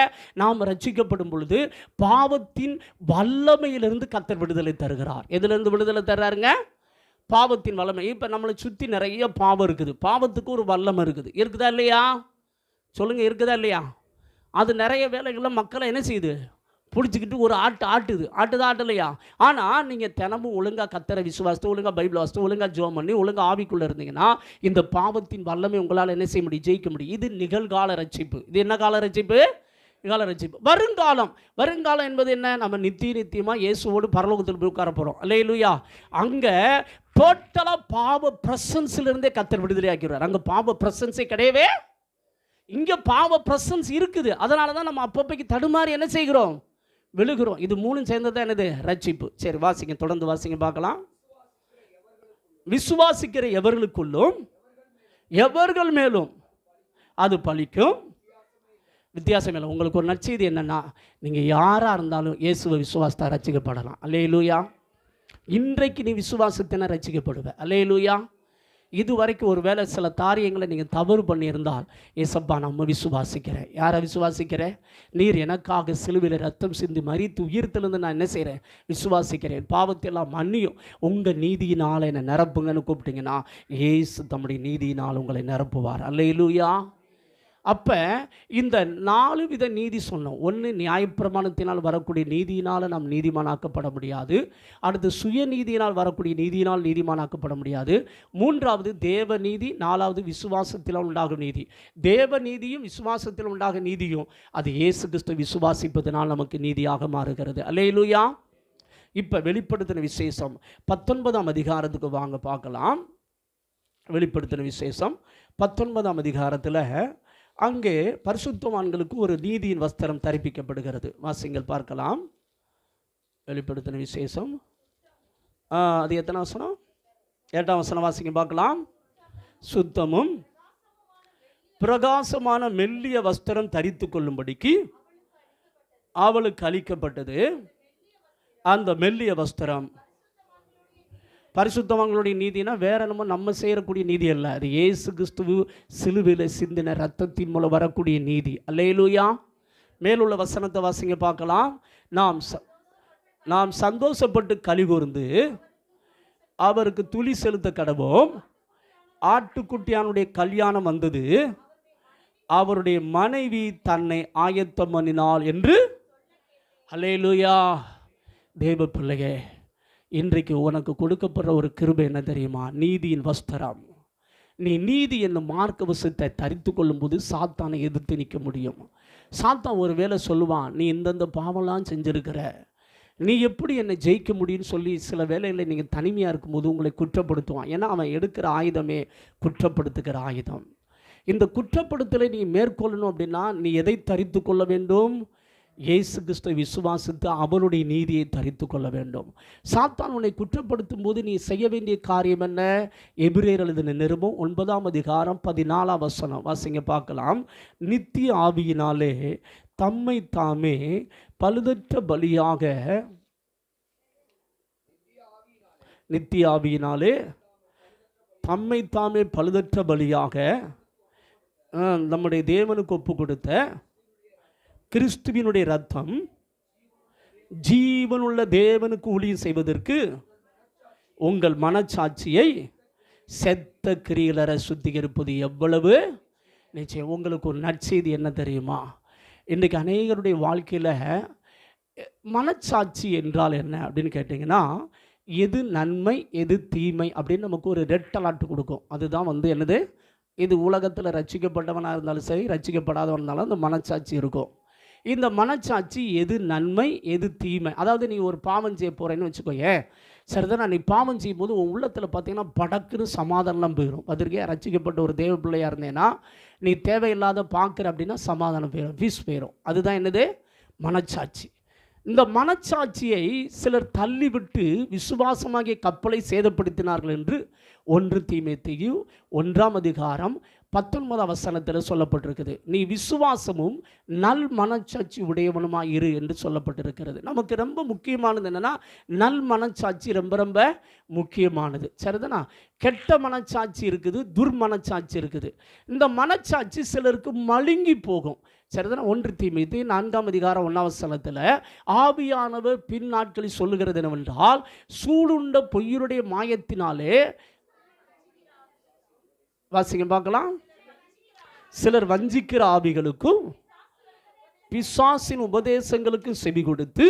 நாம் ரட்சிக்கப்படும் பொழுது பாவத்தின் வல்லமையிலிருந்து கர்த்தர் விடுதலை தருகிறார். எதிலிருந்து விடுதலை தர்றாருங்க? பாவத்தின் வல்லமை. இப்போ நம்மளை சுற்றி நிறைய பாவம் இருக்குது. பாவத்துக்கு ஒரு வல்லமை இருக்குது. இருக்குதா இல்லையா? சொல்லுங்கள், இருக்குதா இல்லையா? அது நிறைய வேலைகளில் மக்களை என்ன செய்யுது? பிடிச்சிக்கிட்டு ஒரு ஆட்டுலையா? ஆனால் நீங்கள் தினமும் ஒழுங்காக கர்த்தரை விசுவாசத்தை, ஒழுங்காக பைபிள் வாசித்து, ஒழுங்காக ஜெபம் பண்ணி, ஒழுங்காக ஆவிக்குள்ளே இருந்தீங்கன்னா இந்த பாவத்தின் வல்லமை உங்களால் என்ன செய்ய முடியும்? ஜெயிக்க முடியும். இது நிகழ்கால ரட்சிப்பு. இது என்ன கால ரட்சிப்பு? நிகழ ரட்சிப்பு. வருங்காலம் என்பது என்ன? நம்ம நித்தியமாக இயேசுவோடு பரலோகத்தில் போய் உட்கார போகிறோம். அல்லேலூயா. அங்கே டோட்டலாக பாவ பிரசன்ஸிலிருந்தே கர்த்தர் விடுதலை ஆக்கிடுவார். அங்கே பாவ பிரசன்ஸே கிடையவே. இங்கே பாவ பிரசன்ஸ் இருக்குது. அதனால தான் நம்ம அப்பப்பைக்கு தடுமாறி என்ன செய்கிறோம்? விழுகிறோம். இது 3 சேர்ந்தது என்னது? ரட்சிப்பு. சரி, வாசிங்க, தொடர்ந்து வாசிங்க பார்க்கலாம். விசுவாசிக்கிற எவர்களுக்குள்ளும் எவர்கள் மேலும் அது பலிக்கும், வித்தியாசம் இல்லை. உங்களுக்கு ஒரு நற்செய்தி என்னென்னா, நீங்கள் யாராக இருந்தாலும் இயேசுவை விசுவாசத்தை ரட்சிக்கப்படலாம். அல்லேலூயா. இன்றைக்கு நீ விசுவாசத்தின ரட்சிக்கப்படுவ. அல்லேலூயா. இதுவரைக்கும் ஒரு வேளை சில காரியங்களை நீங்கள் தவறு பண்ணியிருந்தால், ஏசப்பா நம்ம விசுவாசிக்கிறேன். யாரை விசுவாசிக்கிறேன்? நீர் எனக்காக சிலுவையில் ரத்தம் சிந்தி மரித்து உயிர்த்தெழுந்து நான் என்ன செய்கிறேன்? விசுவாசிக்கிறேன். பாவத்தையெல்லாம் மன்னியும், உங்கள் நீதியினால் என்னை நிரப்புங்கன்னு கூப்பிட்டீங்கன்னா ஏசு தம்முடைய நீதியினால் உங்களை நிரப்புவார். அல்லேலூயா. அப்போ இந்த 4 வித நீதி சொன்னோம். ஒன்று, நியாயப்பிரமாணத்தினால் வரக்கூடிய நீதியினால் நாம் நீதிமானாக்கப்பட முடியாது. அடுத்து, சுயநீதியினால் வரக்கூடிய நீதியினால் நீதிமானாக்கப்பட முடியாது. 3வது தேவ நீதி. 4வது விசுவாசத்தில் உண்டாகும் நீதி. தேவ நீதியும் விசுவாசத்தில் உண்டாகும் நீதியும் அது இயேசு கிறிஸ்து விசுவாசிப்பதனால் நமக்கு நீதியாக மாறுகிறது. அல்லேலூயா. இப்போ வெளிப்படுத்தின விசேஷம் 19ஆம் அதிகாரத்துக்கு வாங்க பார்க்கலாம். வெளிப்படுத்தின விசேஷம் 19ஆம் அதிகாரத்தில் அங்கே பரிசுத்தவான்களுக்கு ஒரு நீதியின் வஸ்திரம் தரிப்பிக்கப்படுகிறது. வாசிங்கள் பார்க்கலாம். வெளிப்படுத்தின விசேஷம் அது எத்தனை வசனம்? 8ஆம் வசனம் வாசிங்க பார்க்கலாம். சுத்தமும் பிரகாசமான மெல்லிய வஸ்திரம் தரித்து கொள்ளும்படிக்கு அவளுக்கு அளிக்கப்பட்டது. அந்த மெல்லிய வஸ்திரம் பரிசுத்தவான்களுடைய நீதினா வேற நம்ம செய்யக்கூடிய நீதி அல்ல. அது இயேசு கிறிஸ்து சிலுவையில் சிந்தின ரத்தத்தின் மூலம் வரக்கூடிய நீதி. அல்லேலூயா. மேலுள்ள வசனத்தை வாசிங்க பார்க்கலாம். நாம் சந்தோஷப்பட்டு கலிகூர்ந்து அவருக்கு துளி செலுத்த கடவோம். ஆட்டுக்குட்டியானுடைய கல்யாணம் வந்தது, அவருடைய மனைவி தன்னை ஆயத்தம் பண்ணினாள் என்று. அல்லேலூயா. தேவ பிள்ளையே, இன்றைக்கு உனக்கு கொடுக்கப்படுற ஒரு கிருபை என்ன தெரியுமா? நீதியின் வஸ்திரம். நீ நீதி என்னும் மார்க்கவசத்தை தரித்து கொள்ளும்போது சாத்தானை எதிர்த்து நிற்க முடியும். சாத்தான் ஒரு வேளை சொல்லுவான், நீ இந்தந்த பாவம்லாம் செஞ்சுருக்கிற, நீ எப்படி என்னை ஜெயிக்க முடியும்னு சொல்லி சில வேளையில் நீங்கள் தனிமையாக இருக்கும்போது உங்களை குற்றப்படுத்துவான். ஏன்னா அவன் எடுக்கிற ஆயுதமே குற்றப்படுத்துகிற ஆயுதம். இந்த குற்றப்படுத்தலை நீ மேற்கொள்ளணும் அப்படின்னா நீ எதை தரித்து கொள்ள வேண்டும்? இயேசு கிறிஸ்துவை விசுவாசித்து அவருடைய நீதியை தரித்து கொள்ள வேண்டும். சாத்தான் உன்னை குற்றப்படுத்தும் போது நீ செய்ய வேண்டிய காரியம் என்ன? எபிரேயர் எழுதின நிருபம் 9ஆம் அதிகாரம் 14ஆம் வசனம் வாசிங்க பார்க்கலாம். நித்திய ஆவியினாலே தம்மை தாமே பழுதற்ற பலியாக, நித்திய ஆவியினாலே தம்மை தாமே பழுதற்ற பலியாக நம்முடைய தேவனுக்கு ஒப்பு கொடுத்த கிறிஸ்துவினுடைய ரத்தம் ஜீவனுள்ள தேவனுக்கு ஊழியம் செய்வதற்கு உங்கள் மனச்சாட்சியை செத்த கிரியலரை சுத்திகரிப்பது எவ்வளவு நிச்சயம். உங்களுக்கு ஒரு நற்செய்தி என்ன தெரியுமா? இன்றைக்கு அநேகருடைய வாழ்க்கையில் மனச்சாட்சி என்றால் என்ன அப்படின்னு கேட்டிங்கன்னா, எது நன்மை எது தீமை அப்படின்னு நமக்கு ஒரு ரெட் அலர்ட் கொடுக்கும். அதுதான் என்னது, இது உலகத்தில் ரட்சிக்கப்பட்டவனாக இருந்தாலும் சரி ரட்சிக்கப்படாதவனாக இருந்தாலும் அந்த மனச்சாட்சி இருக்கும். இந்த மனச்சாட்சி எது நன்மை எது தீமை. அதாவது நீ ஒரு பாவம் செய்ய போகிறேன்னு வச்சுக்கோயே, சரிதான், நீ பாவம் செய்யும் போது உன் உள்ளத்தில் பார்த்தீங்கன்னா படக்குன்னு சமாதானம் போயிடும். அதற்கே ரட்சிக்கப்பட்ட ஒரு தேவ பிள்ளையாக இருந்தேன்னா நீ தேவையில்லாத பார்க்குற அப்படின்னா சமாதானம் போயிடும், பீஸ் போயிடும். அதுதான் என்னது, மனச்சாட்சி. இந்த மனச்சாட்சியை சிலர் தள்ளிவிட்டு விசுவாசமாகிய கப்பலை சேதப்படுத்தினார்கள் என்று 1 தீமோத்தேயு 1ஆம் அதிகாரம் 19ஆம் வசனத்தில் சொல்லப்பட்டிருக்குது. நீ விசுவாசமும் நல் மனச்சாட்சி உடையவனுமாய் இரு என்று சொல்லப்பட்டிருக்கிறது. நமக்கு ரொம்ப முக்கியமானது என்னென்னா, நல் மனச்சாட்சி ரொம்ப ரொம்ப முக்கியமானது. சரிதானா? கெட்ட மனச்சாட்சி இருக்குது, துர்மனச்சாட்சி இருக்குது. இந்த மனச்சாட்சி சிலருக்கு மழுங்கி போகும். சரிதானா? 1 தீமோத்தேயு 4ஆம் அதிகாரம் 1ஆம் வசனத்தில் ஆவியானவர் பின் நாட்களில் சொல்லுகிறது என்னவென்றால், சூடுண்ட பொய்யருடைய மாயத்தினாலே, வாசிங்க பார்க்கலாம், சிலர் வஞ்சிக்கிற ஆவிகளுக்கும் பிசாசின் உபதேசங்களுக்கு செவி கொடுத்து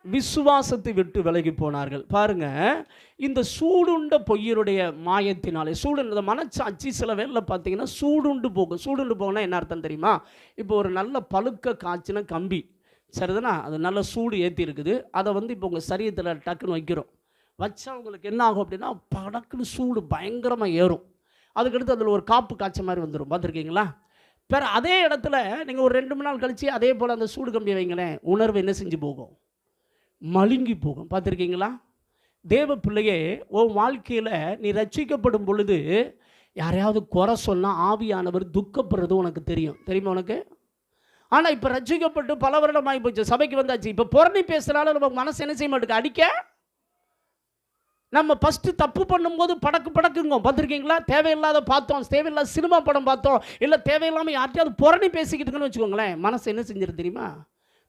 விசுவாசத்தை விட்டு விலகி போனார்கள். பாருங்க, இந்த சூடுண்ட பொய்யருடைய மாயத்தினாலே, இந்த மனச்சாட்சி சில வேளையில் பார்த்தீங்கன்னா சூடுண்டு போகும். சூடுண்டு போகனா என்ன அர்த்தம் தெரியுமா? இப்போ ஒரு நல்ல பழுக்க காய்ச்சின கம்பி, சரிதானா, அது நல்ல சூடு ஏற்றி இருக்குது. அதை இப்போ உங்கள் சரீரத்தில் டக்குன்னு வைக்கிறோம். வச்சா உங்களுக்கு என்ன ஆகும் அப்படின்னா படக்குன்னு சூடு பயங்கரமாக ஏறும். அதுக்கடுத்து அதில் ஒரு காப்பு காய்ச்ச மாதிரி வந்துடும். பார்த்துருக்கீங்களா? பிற அதே இடத்துல நீங்கள் ஒரு 2 மணி நாள் கழித்து அதே போல் அந்த சூடு கம்பியை வைங்களேன், உணர்வு என்ன செஞ்சு போகும்? மழுங்கி போகும். பார்த்துருக்கீங்களா? தேவ பிள்ளையே, உன் வாழ்க்கையில் நீ ரட்சிக்கப்படும் பொழுது யாரையாவது குறை சொன்னால் ஆவியானவர் துக்கப்படுறது உனக்கு தெரியும். தெரியுமா உனக்கு? ஆனால் இப்போ ரட்சிக்கப்பட்டு பல வருடமாகி போச்சு, சபைக்கு வந்தாச்சு, இப்போ புறணி பேசுகிறாலும் நம்ம மனசு என்ன செய்ய மாட்டேங்க, அடிக்க நம்ம ஃபஸ்ட்டு தப்பு பண்ணும்போது படக்குங்க பார்த்துருக்கீங்களா? தேவையில்லாத பார்த்தோம், தேவையில்லாத சினிமா படம் பார்த்தோம், இல்லை தேவையில்லாமல் யார்ட்டையாவது புரணி பேசிக்கிட்டுங்கன்னு வச்சுக்கோங்களேன், மனசு என்ன செஞ்சிடும் தெரியுமா?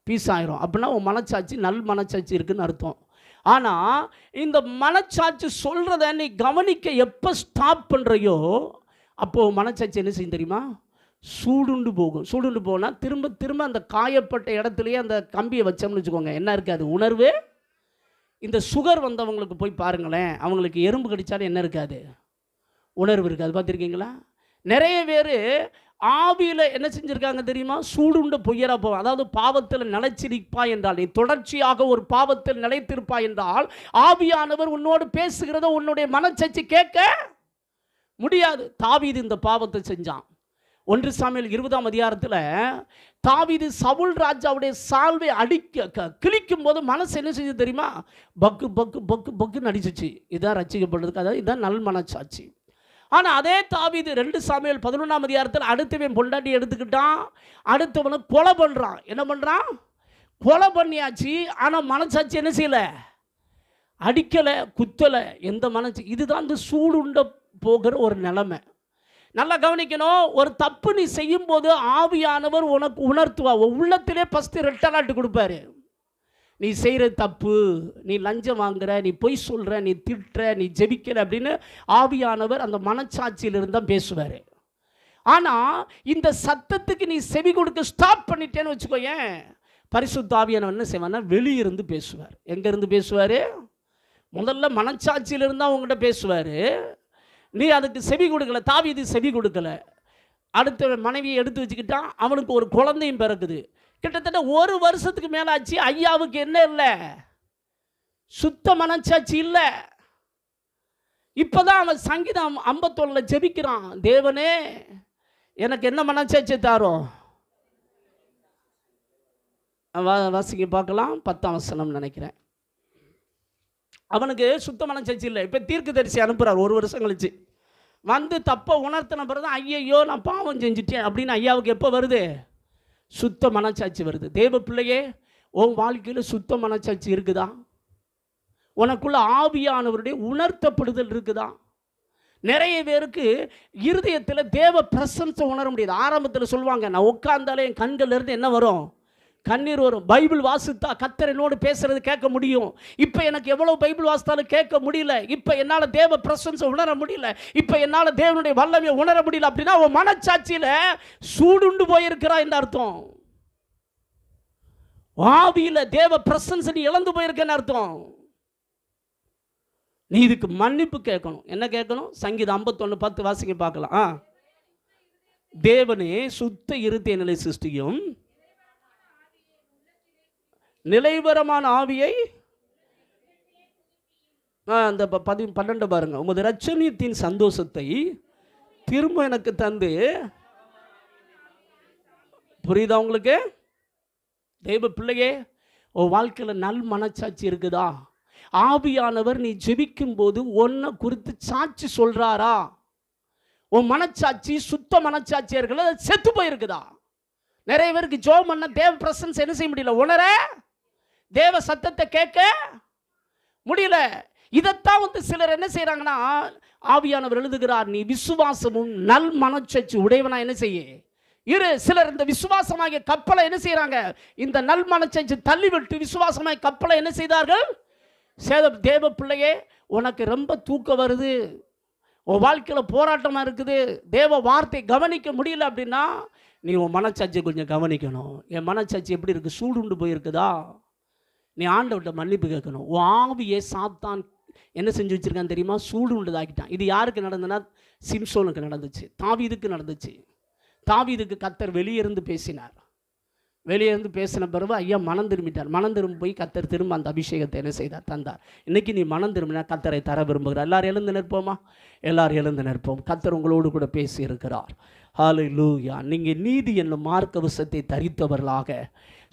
பீஸ் ஆயிரும். அப்படின்னா உன் மனச்சாட்சி நல் மனச்சாட்சி இருக்குன்னு அர்த்தம். ஆனால் இந்த மனச்சாட்சி சொல்கிறத நீ கவனிக்க எப்போ ஸ்டாப் பண்ணுறையோ அப்போது மனச்சாட்சி என்ன செய்யும் தெரியுமா? சூடுண்டு போகும். சூடுண்டு போனால் திரும்ப திரும்ப அந்த காயப்பட்ட இடத்துலையே அந்த கம்பியை வச்சோம்னு வச்சுக்கோங்க, என்ன இருக்காது? உணர்வு. இந்த சுகர் வந்தவங்களுக்கு போய் பாருங்களேன், அவங்களுக்கு எறும்பு கடிச்சாலும் என்ன இருக்காது? உணர்வு இருக்காது. பார்த்துருக்கீங்களா? நிறைய பேர் ஆவியில் என்ன செஞ்சுருக்காங்க தெரியுமா? சூடுண்ட பொய்யரா போவோம். அதாவது பாவத்தில் நிலைச்சிருப்பாய் என்றால், நீ தொடர்ச்சியாக ஒரு பாவத்தில் நிலைத்திருப்பாய் என்றால் ஆவியானவர் உன்னோடு பேசுகிறத உன்னுடைய மனச்சாட்சி கேட்க முடியாது. தாவீது இந்த பாவத்தை செஞ்சான். 1 சாமுவேல் 20ஆம் அதிகாரத்தில் தாவீது சவுல் ராஜாவுடைய சால்வை கிழிக்கும் போது மனசு என்ன செஞ்சது தெரியுமா? பக்கு பக்கு பக்கு பக்குன்னு அடிச்சிச்சு. இதான் ரட்சிக்கப்படுறதுக்கு, அதாவது இதுதான் நல் மனச்சாட்சி. ஆனால் அதே தாவீது 2 சாமுவேல் 11ஆம் அதிகாரத்தில் அடுத்தவன் பொண்டாட்டி எடுத்துக்கிட்டான், அடுத்தவனை கொலை பண்ணுறான். என்ன பண்ணுறான்? கொலை பண்ணியாச்சு. ஆனால் மனச்சாட்சி என்ன செய்யலை? அடிக்கலை, குத்தலை. எந்த மனச்சு? இதுதான் இந்த சூடுண்ட போகிற ஒரு நிலைமை. நல்லா கவனிக்கணும். ஒரு தப்பு நீ செய்யும் போது ஆவியானவர் உனக்கு உணர்த்துவா. உள்ளத்திலே ஃபஸ்ட்டு ரெட் அலர்ட் கொடுப்பாரு. நீ செய்கிற தப்பு, நீ லஞ்சம் வாங்குற, நீ பொய் சொல்கிற, நீ திட்டுற, நீ ஜெபிக்கிற அப்படின்னு ஆவியானவர் அந்த மனச்சாட்சியிலிருந்து தான் பேசுவார். ஆனால் இந்த சத்தத்துக்கு நீ செவி கொடுக்க ஸ்டாப் பண்ணிட்டேன்னு வச்சுக்கோயேன், பரிசுத்த ஆவியானவர் என்ன செய்வார்னா வெளியிருந்து பேசுவார். எங்கேருந்து பேசுவார்? முதல்ல மனச்சாட்சியிலிருந்து தான் உங்கள்கிட்ட பேசுவார். நீ அதுக்கு செவி கொடுக்கல. தாவீது செவி கொடுக்கல. அடுத்த மனைவியை எடுத்து வச்சுக்கிட்டான். அவனுக்கு ஒரு குழந்தையும் பிறக்குது. கிட்டத்தட்ட 1 வருஷத்துக்கு மேலாச்சு. ஐயாவுக்கு என்ன இல்லை? சுத்த மனச்சாட்சி இல்லை. இப்போதான் அவன் சங்கீதம் 51 ஜெபிக்கிறான், தேவனே எனக்கு என்ன மனச்சாட்சி தாரும்? வாசிக்க பார்க்கலாம். 10ஆம் வசனம் நினைக்கிறேன். அவனுக்கு சுத்த மனச்சாட்சி இல்லை. இப்போ தீர்க்கதரிசி அனுப்புகிறார் 1 வருஷம் கழிச்சு. வந்து தப்பை உணர்த்தின பிறகு ஐயையோ நான் பாவம் செஞ்சுட்டேன் அப்படின்னு ஐயாவுக்கு எப்போ வருது? சுத்த மனச்சாட்சி வருது. தேவ பிள்ளையே, உன் வாழ்க்கையில் சுத்த மனச்சாட்சி இருக்குதா? உனக்குள்ள ஆவியானவருடைய உணர்த்தப்படுதல் இருக்குதா? நிறைய பேருக்கு இருதயத்தில் தேவ பிரசன்ஸை உணர முடியாது. ஆரம்பத்தில் சொல்லுவாங்க, நான் உட்கார்ந்தாலே என் கண்கள்லேருந்து என்ன வரும்? கண்ணீர் வரும். பைபிள் வாசித்தா கர்த்தர் என்னோடு பேசுறது கேட்க முடியும். இப்போ எனக்கு எவ்வளோ பைபிள் வாசித்தாலும் கேட்க முடியல. இப்போ என்னால் தேவ பிரசன்ஸை உணர முடியல. இப்போ என்னால் தேவனுடைய வல்லமையை உணர முடியல. அப்படின்னா அவன் மனச்சாட்சியில் சூடுண்டு போயிருக்கிறா என்று அர்த்தம். ஆவியில் தேவ பிரசன்ஸ் நீ இழந்து போயிருக்கன்னு அர்த்தம். நீ இதுக்கு மன்னிப்பு கேட்கணும். என்ன கேட்கணும்? சங்கீதம் 51:10 வாசிக்க பார்க்கலாம். தேவனே சுத்த இருதய நிலை சிருஷ்டியும் நிலைவரமான ஆவியை அந்த 12 பாருங்க. உமது இரட்சணியத்தின் சந்தோஷத்தை திரும்ப எனக்கு தந்து, புரியுதா உங்களுக்கு? தெய்வ பிள்ளையே, உன் வாழ்க்கையில் நல் மனச்சாட்சி இருக்குதா? ஆவியானவர் நீ ஜெபிக்கும் போது ஒன்றை குறித்து சாட்சி சொல்றாரா? உன் மனச்சாட்சி சுத்த மனச்சாட்சியா இருக்குல்ல, செத்து போயிருக்குதா? நிறைய பேருக்கு ஜெபம் பண்ண தேவ பிரசன்ஸ் என்ன செய்ய முடியல, உணர தேவ சத்தத்தை கேட்க முடியல. இதைத்தான் வந்து சிலர் என்ன செய்யறாங்கன்னா, ஆவியானவர் எழுதுகிறார், நீ விசுவாசமும் நல் மனச்சாட்சி உடையவனா என்ன செய்ய இரு. சிலர் இந்த விசுவாசமாகிய கப்பலை என்ன செய்யறாங்க, இந்த நல் மனச்சாட்சி தள்ளிவிட்டு விசுவாசமாகிய கப்பலை என்ன செய்தார்கள்? தேவ பிள்ளையே, உனக்கு ரொம்ப தூக்கம் வருது, உன் வாழ்க்கையில் போராட்டமாக இருக்குது, தேவ வார்த்தை கவனிக்க முடியல அப்படின்னா நீ உன் மனச்சாட்சியை கொஞ்சம் கவனிக்கணும். என் மனச்சாட்சி எப்படி இருக்குது? சூடுண்டு போயிருக்குதா? நீ ஆண்டவர்கிட்ட மன்னிப்பு கேட்கணும். உன் ஆவியை சாத்தான் என்ன செஞ்சு வச்சிருக்கான்னு தெரியுமா? சூடு உண்டதாக்கிட்டான். இது யாருக்கு நடந்ததுன்னா சிம்சோனுக்கு நடந்துச்சு, தாவீதுக்கு நடந்துச்சு. தாவீதுக்கு கர்த்தர் வெளியிருந்து பேசினார். வெளியிருந்து பேசின பிறகு ஐயா மனம் திரும்பிட்டார். மனம் திரும்பி போய் கர்த்தர் திரும்ப அந்த அபிஷேகத்தை என்ன செய்தார்? தந்தார். இன்னைக்கு நீ மனம் திரும்பினா கர்த்தரை தர விரும்புகிறார். எல்லாரும் எழுந்து நிற்போமா? எல்லாரும் எழுந்து நிற்போம். கர்த்தர் உங்களோடு கூட பேசி இருக்கிறார். ஹல்லேலூயா. நீங்கள் நீதி என்னும் மார்க்க விஷத்தை தரித்தவர்களாக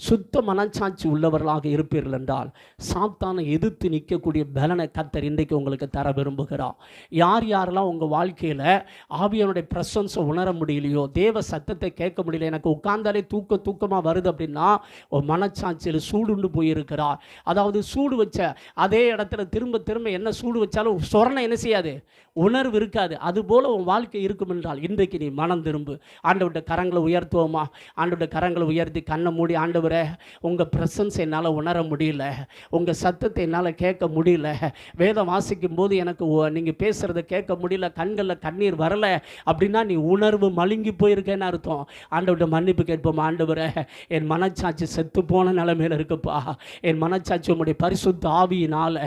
சுத்த மனச்சாட்சி உள்ளவர்களாக இருப்பீர்கள் என்றால் சாத்தானை எதிர்த்து நிற்கக்கூடிய பலனை கர்த்தர் இன்றைக்கு உங்களுக்கு தர விரும்புகிறார். யார் யாரெல்லாம் உங்கள் வாழ்க்கையில் ஆவியானுடைய பிரசன்ஸை உணர முடியலையோ, தேவ சத்தத்தை கேட்க முடியல, எனக்கு உட்கார்ந்தாலே தூக்கமாக வருது அப்படின்னா ஒரு மனச்சாட்சியில் சூடுண்டு போயிருக்கிறார். அதாவது சூடு வச்ச அதே இடத்துல திரும்ப திரும்ப என்ன சூடு வச்சாலும் சொரணை என்ன செய்யாது, உணர்வு இருக்காது. அதுபோல் உன் வாழ்க்கை இருக்கும் என்றால் இன்றைக்கு நீ மனம் திரும்பு. ஆண்டவருடைய கரங்களை உயர்த்துவோமா? ஆண்டவருடைய கரங்களை உயர்த்தி கண்ணை மூடி, ஆண்டவரே உங்கள் பிரசன்ஸ் என்னால் உணர முடியல, உங்கள் சத்தத்தை என்னால் கேட்க முடியல, வேதம் வாசிக்கும் போது எனக்கு நீங்கள் பேசுகிறத கேட்க முடியல, கண்களில் கண்ணீர் வரலை அப்படின்னா நீ உணர்வு மழுங்கி போயிருக்கேன்னு அர்த்தம். ஆண்டவர்கிட்ட மன்னிப்பு கேட்போம். ஆண்டவரே என் மனச்சாட்சி செத்து போன நிலைமையில் இருக்குப்பா, என் மனச்சாட்சி உம்முடைய பரிசுத்த ஆவியினால்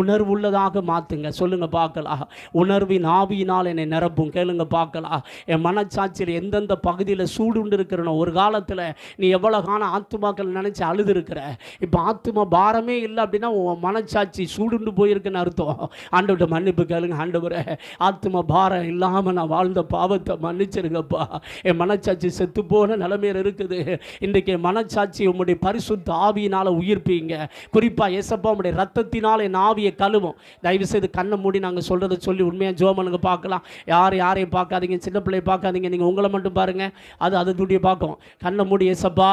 உணர்வு உள்ளதாக மாற்றுங்க. சொல்லுங்கள் பார்க்கலாம். உணர்வின் ஆவியினால் என்னை நிரப்பும். கேளுங்க பார்க்கலாம். என் மனச்சாட்சியில் எந்தெந்த பகுதியில் சூடுண்டு இருக்கிறனோ, ஒரு காலத்தில் நீ எவ்வளோ காண ஆத்துமாக்கள் நினச்சி அழுது இருக்கிற, இப்போ ஆத்துமா பாரமே இல்லை அப்படின்னா உன் மனச்சாட்சி சூடுண்டு போயிருக்குன்னு அர்த்தம். ஆண்டவர்கிட்ட மன்னிப்பு கேளுங்க. ஆண்டவரே ஆத்துமா பாரம் இல்லாமல் நான் வாழ்ந்த பாவத்தை மன்னிச்சிருங்கப்பா, என் மனச்சாட்சி செத்து போன நிலைமையில் இருக்குது. இன்றைக்கு என் மனச்சாட்சி உம்முடைய பரிசுத்த ஆவியினால் உயிர்ப்பீங்க. குறிப்பாக ஏசப்பா உம்முடைய ரத்தத்தினால் என் ஆவியை கழுவும். தயவுசெய்து கண்ணை மூடி நாங்கள் சொல்கிறத சொல்லி உண்மையாக ஜோமனுங்க பார்க்கலாம். யாரையும் பார்க்காதீங்க, சின்ன பிள்ளையை பார்க்காதீங்க, நீங்கள் உங்களை மட்டும் பாருங்கள், அது துடியை பார்க்கும். கண்ணை மூடி ஏசப்பா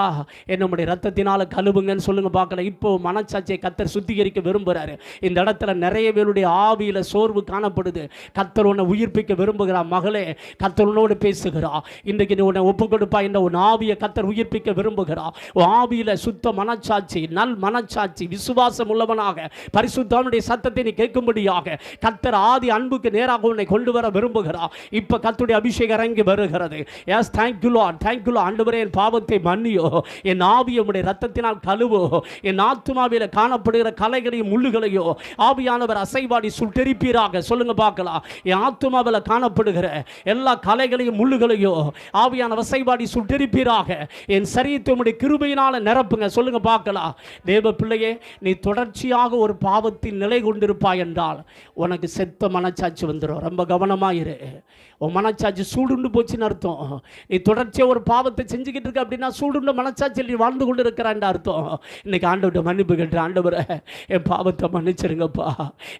என்னுடைய ரத்தத்தினால் கழுவுங்கன்னு சொல்லுங்க பார்க்கலாம். இப்போ மனச்சாட்சியை கர்த்தர் சுத்திகரிக்க விரும்புகிறாரு. இந்த இடத்துல நிறைய பேருடைய ஆவியில் சோர்வு காணப்படுது. கர்த்தர் உன்னை உயிர்ப்பிக்க விரும்புகிறார். மகளே கர்த்தர் உன்னோடு பேசுகிறார். இன்றைக்கு நீ உன்னை ஒப்பு கொடுப்பா. இந்த உன் ஆவியை கர்த்தர் உயிர்ப்பிக்க விரும்புகிறார். உன் ஆவியில் சுத்த மனச்சாட்சி, நல் மனச்சாட்சி, விசுவாசம் உள்ளவனாக பரிசுத்தனுடைய சத்தத்தை நீ கேட்கும்படியாக கர்த்தர் ஆதி அன்புக்கு நேராக உன்னை கொண்டு வர விரும்புகிறார். இப்போ கர்த்தருடைய அபிஷேகம் இறங்கி வருகிறது. Yes, thank you Lord, thank you lord. ஆண்டவரே என் பாவத்தை மன்னியோ, என் ஆவியை உம்முடைய ரத்தத்தினால் கழுவோ, என் ஆத்துமாவில் காணப்படுகிற கலைகளையும் முள்ளுகளையோ ஆவியானவர் அசைவாடி சுட்டெரிப்பீராக. சொல்லுங்க பார்க்கலாம். என் ஆத்துமாவில் காணப்படுகிற எல்லா கலைகளையும் முள்ளுகளையோ ஆவியான அசைவாடி சுட்டெரிப்பீராக. என் சரீரத்தை உம்முடைய கிருபையினால் நிரப்புங்க. சொல்லுங்க பார்க்கலாம். தேவ பிள்ளையே, நீ தொடர்ச்சியாக ஒரு பாவத்தின் நிலை கொண்டிருப்பாய் என்றால் உனக்கு செத்த மனச்சாட்சி வந்துடும். ரொம்ப கவனமாயிரு. உன் மனச்சாட்சி சூடுண்டு போச்சுன்னு அர்த்தம். நீ தொடர்ச்சியாக ஒரு பாவத்தை செஞ்சுக்கிட்டு இருக்க அப்படின்னா சூடுண்ட மனச்சாட்சியில் நீ வாழ்ந்து கொண்டு இருக்கிறான் அர்த்தம். இன்னைக்கு ஆண்டவர்கிட்ட மன்னிப்பு கேட்டு, ஆண்டவரை என் பாவத்தை மன்னிச்சிருங்கப்பா,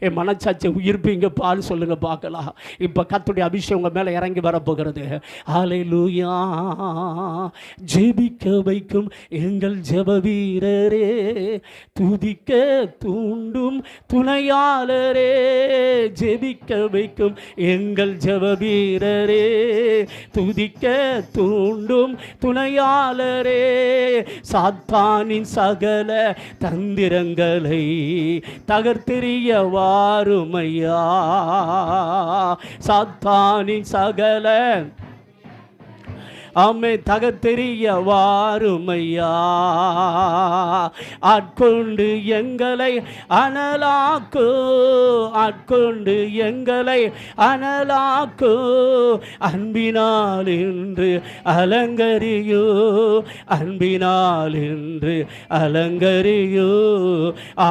என் மனச்சாட்சியை உயிர்ப்பீங்கப்பான்னு சொல்லுங்க பார்க்கலாம். இப்போ கர்த்தருடைய அபிஷேகம் உங்கள் மேலே இறங்கி வரப்போகிறது. ஹல்லேலூயா. ஜெபிக்க வைக்கும் எங்கள் ஜெப வீரரே, துதிக்க தூண்டும் துணையாளரே, ஜெபிக்க வைக்கும் எங்கள் ஜெப வீரரே, துதிக்க தூண்டும் துணையாளரே, சாத்தானின் சகல தந்திரங்களை தகர்த்தெறிய வாருமையா, சாத்தானின் சகல அம்மை தகத்தெறிய வாருமையா, ஆட்கொண்டு எங்களை அனலாக்கோ, ஆட்கொண்டு எங்களை அனலாக்கோ, அன்பினால் என்று அலங்கரியோ, அன்பினால் என்று அலங்கரியோ,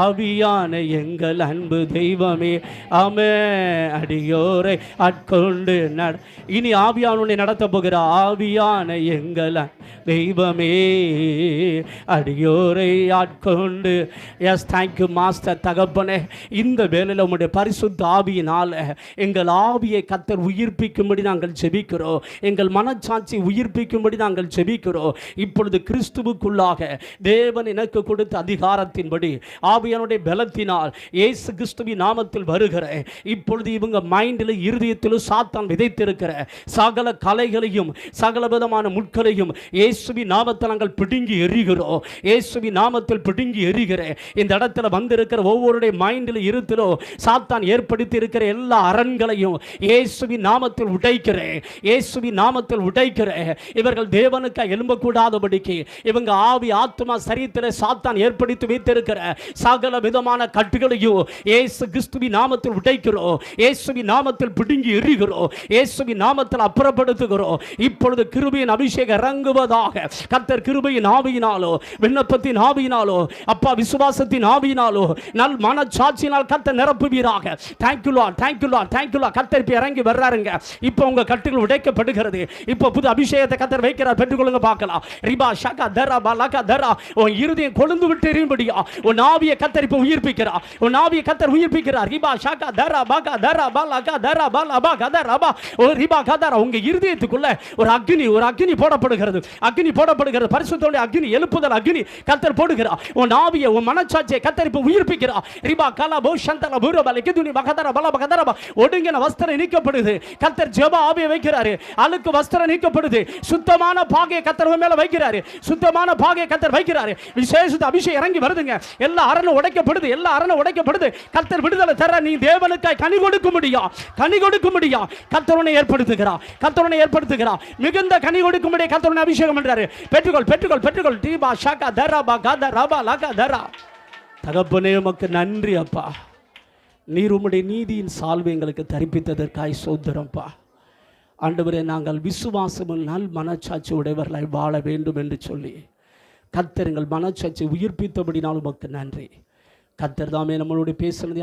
ஆவியான எங்கள் அன்பு தெய்வமே. ஆமே. அடியோரை ஆட்கொண்டு இனி ஆவியானவனை நடத்த போகிற ஆவியா எங்கள் தெய்வமே, அடியோரை ஆட்கொண்டு. Yes, thank you master. தகப்பனே, இந்த வேளையில் உம்முடைய பரிசுத்த ஆவியினால் எங்கள் ஆவியை கர்த்தர் உயிர்ப்பிக்கும்படி நாங்கள் ஜெபிக்கிறோம். எங்கள் மனச்சாட்சி உயிர்ப்பிக்கும்படி நாங்கள் ஜெபிக்கிறோம். இப்பொழுது கிறிஸ்துவுக்குள்ளாக தேவன் எனக்கு கொடுத்த அதிகாரத்தின்படி ஆவியானுடைய பலத்தினால் இயேசு கிறிஸ்துவின் நாமத்தில் வருகிற இப்பொழுது இவங்க மைண்டில் இருதயத்திலும் சாத்தான் விதைத்திருக்கிற சகல கலைகளையும் சகல விதமான முட்களையும் இயேசுவின் நாமத்தில் நாங்கள் பிடுங்கி எறிகிறோம். இயேசுவின் நாமத்தில் பிடுங்கி எறிகிற இந்த இடத்துல வந்திருக்கிற ஒவ்வொருடைய மைண்டில் இருத்திலோ சாத்தான் ஏற்படுத்தி இருக்கிற எல்லா அரண்களையும் இயேசுவின் நாமத்தில் உடைக்கிறேன். இயேசுவின் நாமத்தில் உடைக்கிறேன். இவர்கள் தேவனுக்கு எழும்பக்கூடாதபடிக்கு இவங்க ஆவி ஆத்மா சரீரத்தில் சாத்தான் ஏற்படுத்தி வைத்திருக்கிற சகல விதமான கட்டுகளையும் இயேசு கிறிஸ்துவின் நாமத்தில் உடைக்கிறோம். இயேசுவின் நாமத்தில் பிடுங்கி எறிகிறோம். இயேசுவின் நாமத்தில் அப்புறப்படுத்துகிறோம். இப்பொழுது கிருபை கிருபையின் அபிஷேகம் இறங்குவதாக. கர்த்தர் கிருபையின் ஆவியினாலோ, விண்ணப்பத்தின் ஆவியினாலோ, அப்பா விசுவாசத்தின் ஆவியினாலோ, நல் மனச்சாட்சியினால் கர்த்தர் நிரப்புவீராக. Thank you Lord, thank you Lord, thank you Lord. கர்த்தர் இப்ப இறங்கி வர்றாருங்க. இப்போ உங்க கட்டுகள் உடைக்கப்படுகிறது. இப்போ புது அபிஷேகத்தை கர்த்தர் வைக்கிறார். பெற்றுக்கொள்ளுங்க பார்க்கலாம். ரிபா ஷகா தரா பலகா தரா. உன் இருதயம் கொழுந்து விட்டு எரியும்படியா உன் ஆவியை கர்த்தர் இப்போ உயிர்ப்பிக்கிறார். உன் ஆவியை கர்த்தர் உயிர்ப்பிக்கிறார். ரிபா ஷகா தரா பகா தரா பலகா தரா பலபா கதரா பா. ஓ ரிபா கதரா. உங்க இருதயத்துக்குள்ள ஒரு அக்கினி போடப்படுகிறது. அக்கினி போடப்படுகிறது. பரிசுத்தோட அக்கினி, எழுப்புதல் அக்கினி கர்த்தர் போடுகிறார். உன் ஆவியை, உன் மனச்சாட்சியை கர்த்தர் இப்போ உயிர்ப்பிக்கிறார். ரிபா கலா போ சந்தல பூரபல கிதுனி பகதரா பல பகதரா பா. ஒடுங்கின வஸ்திரம் நீக்கப்படுது. கர்த்தர் ஜெப ஆவியை வைக்கிறாரு. அழுக்கு வஸ்திரம் நீக்கப்படுது. சுத்தமான பாகையை கர்த்தர் மேல வைக்கிறாரு. சுத்தமான பாகையை கர்த்தர் வைக்கிறாரு. விசேஷ அபிஷேகம் இறங்கி வருதுங்க. எல்லா அரணும் உடைக்கப்படுது. எல்லா அரணும் உடைக்கப்படுது. கர்த்தர் விடுதலை தர. நீ தேவனுக்காய் கனி கொடுக்க முடியும். கனி கொடுக்க முடியும். கர்த்தரனை ஏற்படுத்துகிறார். கர்த்தரனை ஏற்படுத்துகிறார். மிகுந்த கனி கொடுக்கும்படி கர்த்தரனை அபிஷேகம் பண்றாரு. பெற்றுக்கொள், பெற்றுக்கொள், பெற்றுக்கொள். தீபா ஷகா தரபா கத ரபா லக தரா. தகப்பனே உமக்கு நன்றி அப்பா. நீர் உம்முடைய நீதியின் சால்வை எங்களுக்கு தரிப்பித்ததற்காய் சோத்திரம்ப்பா. ஆண்டவரே, நாங்கள் விசுவாசமும் நல் மனச்சாட்சி உடையவர்களாய் வாழ வேண்டும் என்று சொல்லி கர்த்தர் எங்கள் மனச்சாட்சி உயிர்ப்பித்தபடினால் உமக்கு நன்றி. கர்த்தர் தாமே நம்மளோட பேசுனது